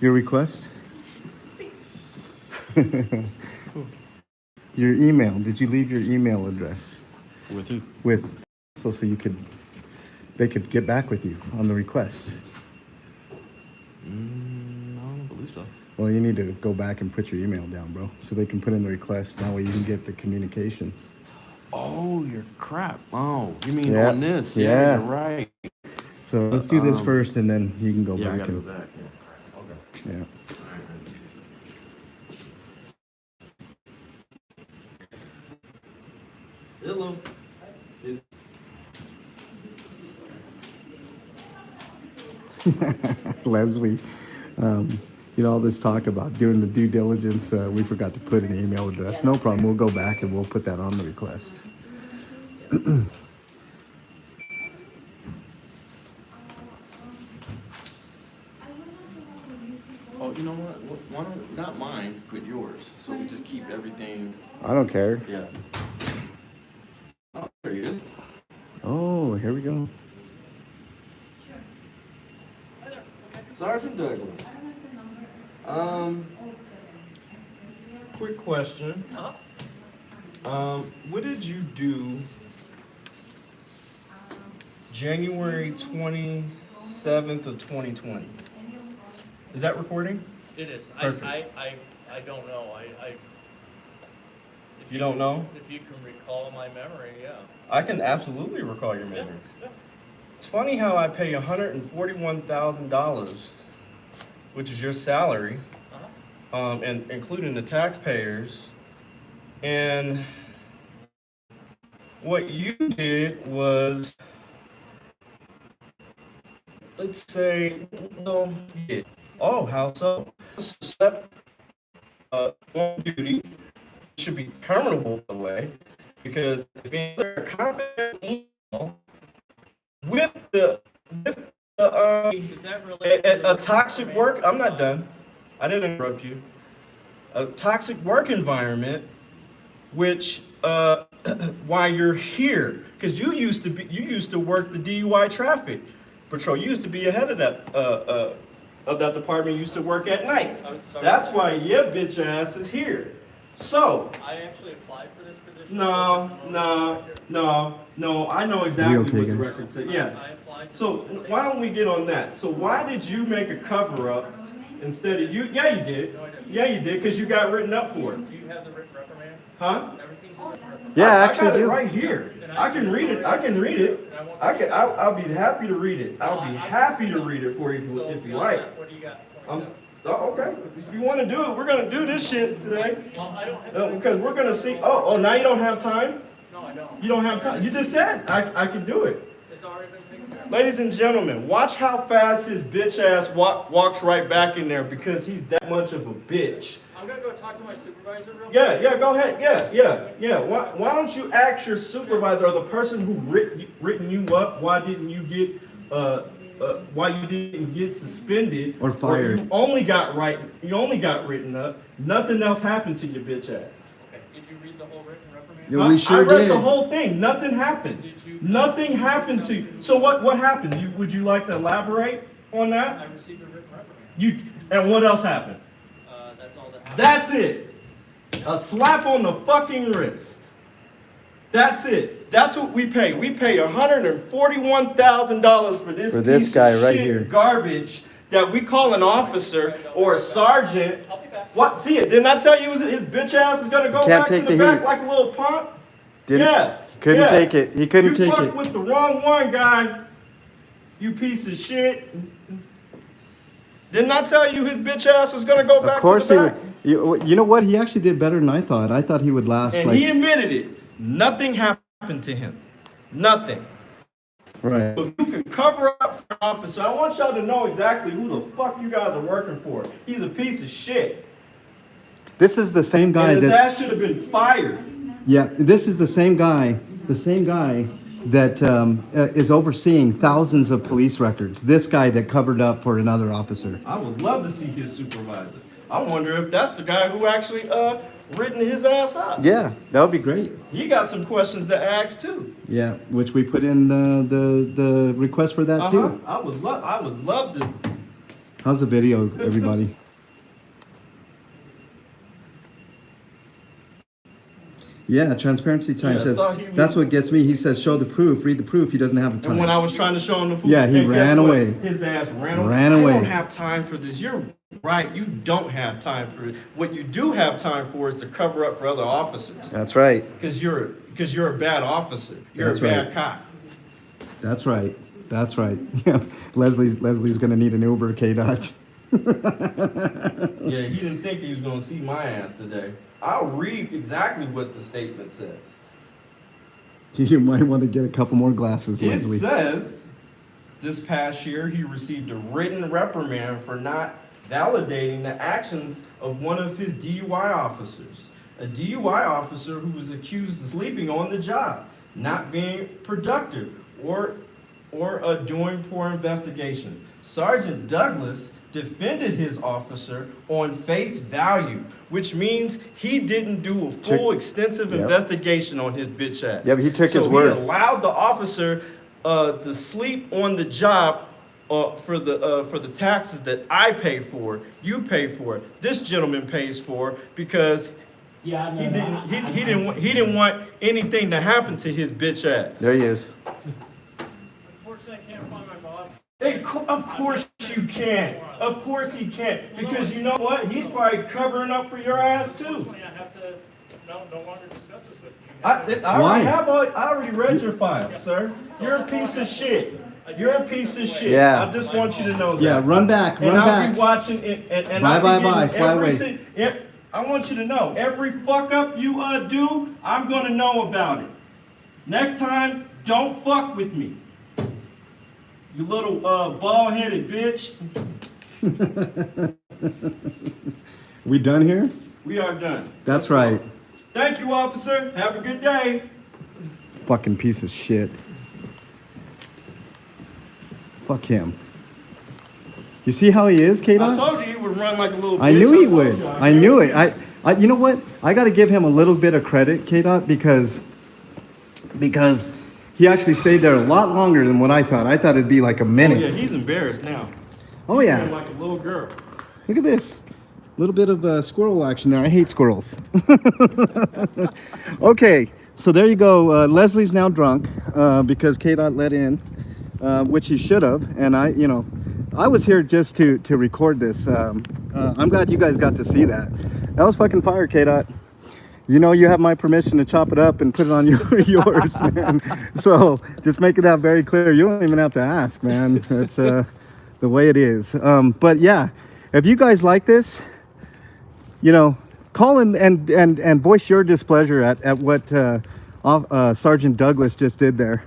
[SPEAKER 1] your request? Your email. Did you leave your email address
[SPEAKER 2] With who?
[SPEAKER 1] with so they could get back with you on the request?
[SPEAKER 2] I don't believe so.
[SPEAKER 1] Well, you need to go back and put your email down, bro, so they can put in the request. That way you can get the communications.
[SPEAKER 2] Oh, you're crap. Oh, you mean
[SPEAKER 1] Yeah.
[SPEAKER 2] on this?
[SPEAKER 1] Yeah.
[SPEAKER 2] You're right.
[SPEAKER 1] So let's do this first, and then you can go
[SPEAKER 2] Yeah, we
[SPEAKER 1] back
[SPEAKER 2] gotta
[SPEAKER 1] and
[SPEAKER 2] go back. Yeah. Okay.
[SPEAKER 1] yeah.
[SPEAKER 2] Hello.
[SPEAKER 1] Leslie, all this talk about doing the due diligence, we forgot to put an email address. No problem. We'll go back and we'll put that on the request.
[SPEAKER 2] Oh, you know what? Why don't not mine, but yours? So we just keep everything.
[SPEAKER 1] I don't care.
[SPEAKER 2] Yeah. Oh, there he is.
[SPEAKER 1] Oh, here we go.
[SPEAKER 2] Sergeant Douglas. Quick question. What did you do January 27th of 2020? Is that recording?
[SPEAKER 6] It is.
[SPEAKER 2] Perfect.
[SPEAKER 6] I don't know. If
[SPEAKER 2] You don't know?
[SPEAKER 6] If you can recall my memory, yeah.
[SPEAKER 2] I can absolutely recall your memory. It's funny how I pay $141,000, which is your salary, and including the taxpayers, and what you did was, let's say, no, yeah. Oh, how so? Step on duty should be terminable, by the way, because if you're confident email with the
[SPEAKER 6] Is that related to
[SPEAKER 2] a toxic work, I'm not done. I didn't interrupt you. A toxic work environment, which why you're here, because you used to work the DUI traffic patrol. You used to be ahead of that department. You used to work at night.
[SPEAKER 6] I'm sorry.
[SPEAKER 2] That's why your bitch ass is here. So
[SPEAKER 6] I actually applied for this position.
[SPEAKER 2] no. I know exactly
[SPEAKER 1] okay,
[SPEAKER 2] what the
[SPEAKER 1] guys?
[SPEAKER 2] record said. Yeah.
[SPEAKER 6] I applied.
[SPEAKER 2] So why don't we get on that? So why did you make a cover up instead of you? Yeah, you did.
[SPEAKER 6] No, I didn't.
[SPEAKER 2] Yeah, you did, because you got written up for it.
[SPEAKER 6] Do you have the written reprimand?
[SPEAKER 2] Huh?
[SPEAKER 6] Everything's in the written reprimand.
[SPEAKER 1] Yeah,
[SPEAKER 2] I
[SPEAKER 1] actually
[SPEAKER 2] got it
[SPEAKER 1] do.
[SPEAKER 2] right here. I can read it. I can read it.
[SPEAKER 6] And I won't
[SPEAKER 2] I can.
[SPEAKER 6] say
[SPEAKER 2] I'll be happy to read it. I'll be happy to read it for you
[SPEAKER 6] So,
[SPEAKER 2] if you
[SPEAKER 6] beyond
[SPEAKER 2] like.
[SPEAKER 6] that, what do you got for
[SPEAKER 2] I'm.
[SPEAKER 6] me?
[SPEAKER 2] Okay. If you want to do it, we're gonna do this shit today.
[SPEAKER 6] Well, I don't have
[SPEAKER 2] Because we're gonna see. Oh, now you don't have time.
[SPEAKER 6] No, I don't.
[SPEAKER 2] You don't have time. You just said I can do it.
[SPEAKER 6] It's already been taken care of.
[SPEAKER 2] Ladies and gentlemen, watch how fast his bitch ass walks right back in there, because he's that much of a bitch.
[SPEAKER 6] I'm gonna go talk to my supervisor real quick.
[SPEAKER 2] Yeah, go ahead. Yeah. Why don't you ask your supervisor or the person who written you up? Why didn't you get why you didn't get suspended
[SPEAKER 1] Or fired.
[SPEAKER 2] you only got written up. Nothing else happened to your bitch ass.
[SPEAKER 6] Okay. Did you read the whole written reprimand?
[SPEAKER 1] Yeah, we sure
[SPEAKER 2] I read
[SPEAKER 1] did.
[SPEAKER 2] the whole thing. Nothing happened.
[SPEAKER 6] Did you-
[SPEAKER 2] Nothing happened to you. So what happened? Would you like to elaborate on that?
[SPEAKER 6] I received a written reprimand.
[SPEAKER 2] And what else happened?
[SPEAKER 6] That's all that happened.
[SPEAKER 2] That's it. A slap on the fucking wrist. That's it. That's what we pay. We pay $141,000 for this piece
[SPEAKER 1] guy
[SPEAKER 2] of
[SPEAKER 1] right
[SPEAKER 2] shit
[SPEAKER 1] here.
[SPEAKER 2] garbage that we call an officer or a sergeant.
[SPEAKER 6] I'll be back.
[SPEAKER 2] What? See it? Didn't I tell you his bitch ass is gonna go
[SPEAKER 1] Can't
[SPEAKER 2] back to
[SPEAKER 1] take
[SPEAKER 2] the
[SPEAKER 1] the
[SPEAKER 2] back
[SPEAKER 1] heat.
[SPEAKER 2] like a little pump?
[SPEAKER 1] Didn't,
[SPEAKER 2] Yeah.
[SPEAKER 1] couldn't
[SPEAKER 2] yeah.
[SPEAKER 1] take it. He couldn't
[SPEAKER 2] you
[SPEAKER 1] take
[SPEAKER 2] fucked
[SPEAKER 1] it.
[SPEAKER 2] with the wrong one, guy. You piece of shit. Didn't I tell you his bitch ass was gonna go back
[SPEAKER 1] Of course
[SPEAKER 2] to
[SPEAKER 1] he
[SPEAKER 2] the
[SPEAKER 1] would.
[SPEAKER 2] back?
[SPEAKER 1] You know what? He actually did better than I thought. I thought he would last
[SPEAKER 2] And
[SPEAKER 1] like
[SPEAKER 2] he admitted it. Nothing happened to him. Nothing.
[SPEAKER 1] right.
[SPEAKER 2] If you can cover up for an officer, I want y'all to know exactly who the fuck you guys are working for. He's a piece of shit.
[SPEAKER 1] This is the same guy
[SPEAKER 2] And his
[SPEAKER 1] that's
[SPEAKER 2] ass should have been fired.
[SPEAKER 1] yeah. This is the same guy that is overseeing thousands of police records. This guy that covered up for another officer.
[SPEAKER 2] I would love to see his supervisor. I wonder if that's the guy who actually written his ass up.
[SPEAKER 1] Yeah, that would be great.
[SPEAKER 2] He got some questions to ask too.
[SPEAKER 1] Yeah, which we put in the request for that too.
[SPEAKER 2] I would love to.
[SPEAKER 1] How's the video, everybody? Yeah, transparency time
[SPEAKER 2] Yeah, I
[SPEAKER 1] says
[SPEAKER 2] thought he was-
[SPEAKER 1] that's what gets me. He says, "Show the proof, read the proof." He doesn't have the
[SPEAKER 2] And when I
[SPEAKER 1] time.
[SPEAKER 2] was trying to show him the food,
[SPEAKER 1] Yeah, he
[SPEAKER 2] and guess
[SPEAKER 1] ran
[SPEAKER 2] what?
[SPEAKER 1] away.
[SPEAKER 2] His ass ran away.
[SPEAKER 1] Ran
[SPEAKER 2] I
[SPEAKER 1] away.
[SPEAKER 2] don't have time for this. You're right. You don't have time for it. What you do have time for is to cover up for other officers.
[SPEAKER 1] That's right.
[SPEAKER 2] Because you're a bad officer. You're
[SPEAKER 1] That's
[SPEAKER 2] a bad
[SPEAKER 1] right.
[SPEAKER 2] cop.
[SPEAKER 1] That's right. That's right. Yeah, Leslie's gonna need an Uber, KDot.
[SPEAKER 2] Yeah, he didn't think he was gonna see my ass today. I'll read exactly what the statement says.
[SPEAKER 1] You might want to get a couple more glasses,
[SPEAKER 2] It
[SPEAKER 1] Leslie.
[SPEAKER 2] says this past year he received a written reprimand for not validating the actions of one of his DUI officers. A DUI officer who was accused of sleeping on the job, not being productive, or doing poor investigation. Sergeant Douglas defended his officer on face value, which means he didn't do a full extensive
[SPEAKER 1] Yep.
[SPEAKER 2] investigation on his bitch ass.
[SPEAKER 1] Yeah, but he took
[SPEAKER 2] so
[SPEAKER 1] his word.
[SPEAKER 2] He allowed the officer to sleep on the job for the taxes that I pay for, you pay for, this gentleman pays for, because
[SPEAKER 3] Yeah, I
[SPEAKER 2] he
[SPEAKER 3] know.
[SPEAKER 2] he didn't want anything to happen to his bitch ass.
[SPEAKER 1] There he is.
[SPEAKER 6] Unfortunately, I can't find my boss.
[SPEAKER 2] Of course you can't. Of course he can't. Because you know what? He's probably covering up for your ass too.
[SPEAKER 6] Unfortunately, I have to no longer discuss this with you.
[SPEAKER 2] I already read your file, sir. You're a piece of shit. You're a piece of shit.
[SPEAKER 1] Yeah.
[SPEAKER 2] I just want you to know that.
[SPEAKER 1] Yeah, run back,
[SPEAKER 2] And
[SPEAKER 1] run
[SPEAKER 2] I'll
[SPEAKER 1] back.
[SPEAKER 2] be watching it. And
[SPEAKER 1] Bye,
[SPEAKER 2] I'll
[SPEAKER 1] bye,
[SPEAKER 2] be
[SPEAKER 1] bye.
[SPEAKER 2] getting
[SPEAKER 1] Fly
[SPEAKER 2] every
[SPEAKER 1] away.
[SPEAKER 2] I want you to know, every fuck up you do, I'm gonna know about it. Next time, don't fuck with me. You little bald-headed bitch.
[SPEAKER 1] We done here?
[SPEAKER 2] We are done.
[SPEAKER 1] That's right.
[SPEAKER 2] Thank you, officer. Have a good day.
[SPEAKER 1] Fucking piece of shit. Fuck him. You see how he is,
[SPEAKER 2] I
[SPEAKER 1] KDot?
[SPEAKER 2] told you he would run like a little bitch.
[SPEAKER 1] I knew he
[SPEAKER 2] told
[SPEAKER 1] would.
[SPEAKER 2] you,
[SPEAKER 1] I knew it. I you know what? I got to give him a little bit of credit, KDot, because he actually stayed there a lot longer than what I thought. I thought it'd be like a
[SPEAKER 2] Oh, yeah,
[SPEAKER 1] minute.
[SPEAKER 2] he's embarrassed now.
[SPEAKER 1] Oh
[SPEAKER 2] He's
[SPEAKER 1] yeah.
[SPEAKER 2] doing like a little girl.
[SPEAKER 1] Look at this. A little bit of squirrel action there. I hate squirrels. Okay, so there you go. Leslie's now drunk because KDot let in, which he should have. And I was here just to record this. I'm glad you guys got to see that. That was fucking fire, KDot. You know you have my permission to chop it up and put it on yours, man. So just making that very clear. You don't even have to ask, man. It's the way it is. But yeah, if you guys like this, call in and voice your displeasure at what Sergeant Douglas just did there.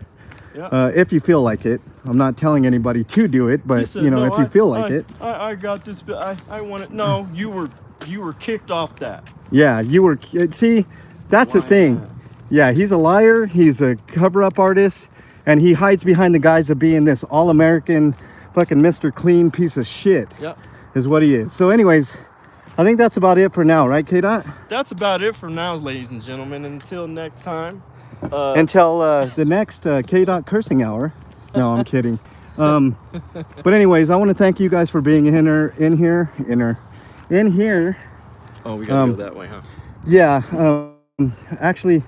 [SPEAKER 2] Yeah.
[SPEAKER 1] If you feel like it. I'm not telling anybody to do it,
[SPEAKER 2] He
[SPEAKER 1] but
[SPEAKER 2] said,
[SPEAKER 1] if
[SPEAKER 2] "No,
[SPEAKER 1] you feel like it.
[SPEAKER 2] I got this. I want it. No, you were kicked off that.
[SPEAKER 1] Yeah, you were. See, that's the
[SPEAKER 2] Lying
[SPEAKER 1] thing.
[SPEAKER 2] man.
[SPEAKER 1] Yeah, he's a liar. He's a cover-up artist, and he hides behind the guise of being this all-American, fucking Mr. Clean piece of shit.
[SPEAKER 2] Yep.
[SPEAKER 1] Is what he is. So, anyways, I think that's about it for now, right, KDot?
[SPEAKER 2] That's about it for now, ladies and gentlemen. Until next time.
[SPEAKER 1] Until the next KDot cursing hour. No, I'm kidding. But anyways, I want to thank you guys for being in here.
[SPEAKER 2] Oh, we gotta go that way, huh?
[SPEAKER 1] Yeah, actually,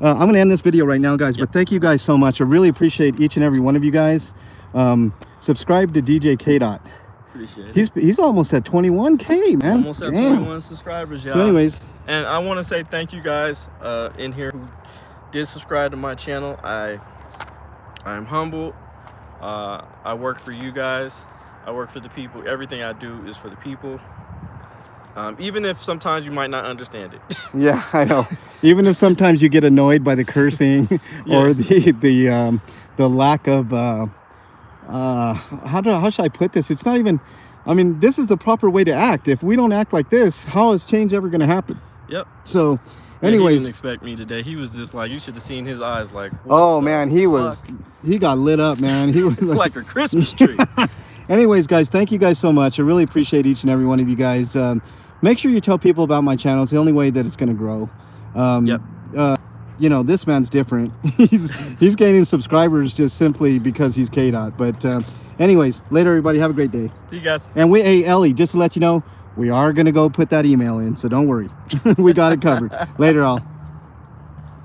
[SPEAKER 1] I'm going to end this video right now, guys, but thank you guys so much. I really appreciate each and every one of you guys. Subscribe to DJ KDot.
[SPEAKER 2] Appreciate it.
[SPEAKER 1] He's almost at 21K, man.
[SPEAKER 2] Almost at
[SPEAKER 1] Damn.
[SPEAKER 2] 21 subscribers, y'all.
[SPEAKER 1] So anyways,
[SPEAKER 2] And I want to say thank you guys in here who did subscribe to my channel. I'm humbled. I work for you guys. I work for the people. Everything I do is for the people. Even if sometimes you might not understand it.
[SPEAKER 1] Yeah, I know. Even if sometimes you get annoyed by the cursing or the lack of how should I put this? It's not even. I mean, this is the proper way to act. If we don't act like this, how is change ever going to happen?
[SPEAKER 2] Yep.
[SPEAKER 1] So,
[SPEAKER 2] Yeah,
[SPEAKER 1] anyways,
[SPEAKER 2] he didn't expect me today. He was just like, you should have seen his eyes. Like, what
[SPEAKER 1] oh
[SPEAKER 2] the
[SPEAKER 1] man, he got lit up, man. He was
[SPEAKER 2] like a Christmas tree.
[SPEAKER 1] Anyways, guys, thank you guys so much. I really appreciate each and every one of you guys. Make sure you tell people about my channel. It's the only way that it's going to grow.
[SPEAKER 2] Yep.
[SPEAKER 1] You know, this man's different. he's gaining subscribers just simply because he's KDot. But anyways, later, everybody. Have a great day.
[SPEAKER 2] See you guys.
[SPEAKER 1] And hey, Ellie, just to let you know, we are going to go put that email in. So don't worry. We got it covered. Later, all.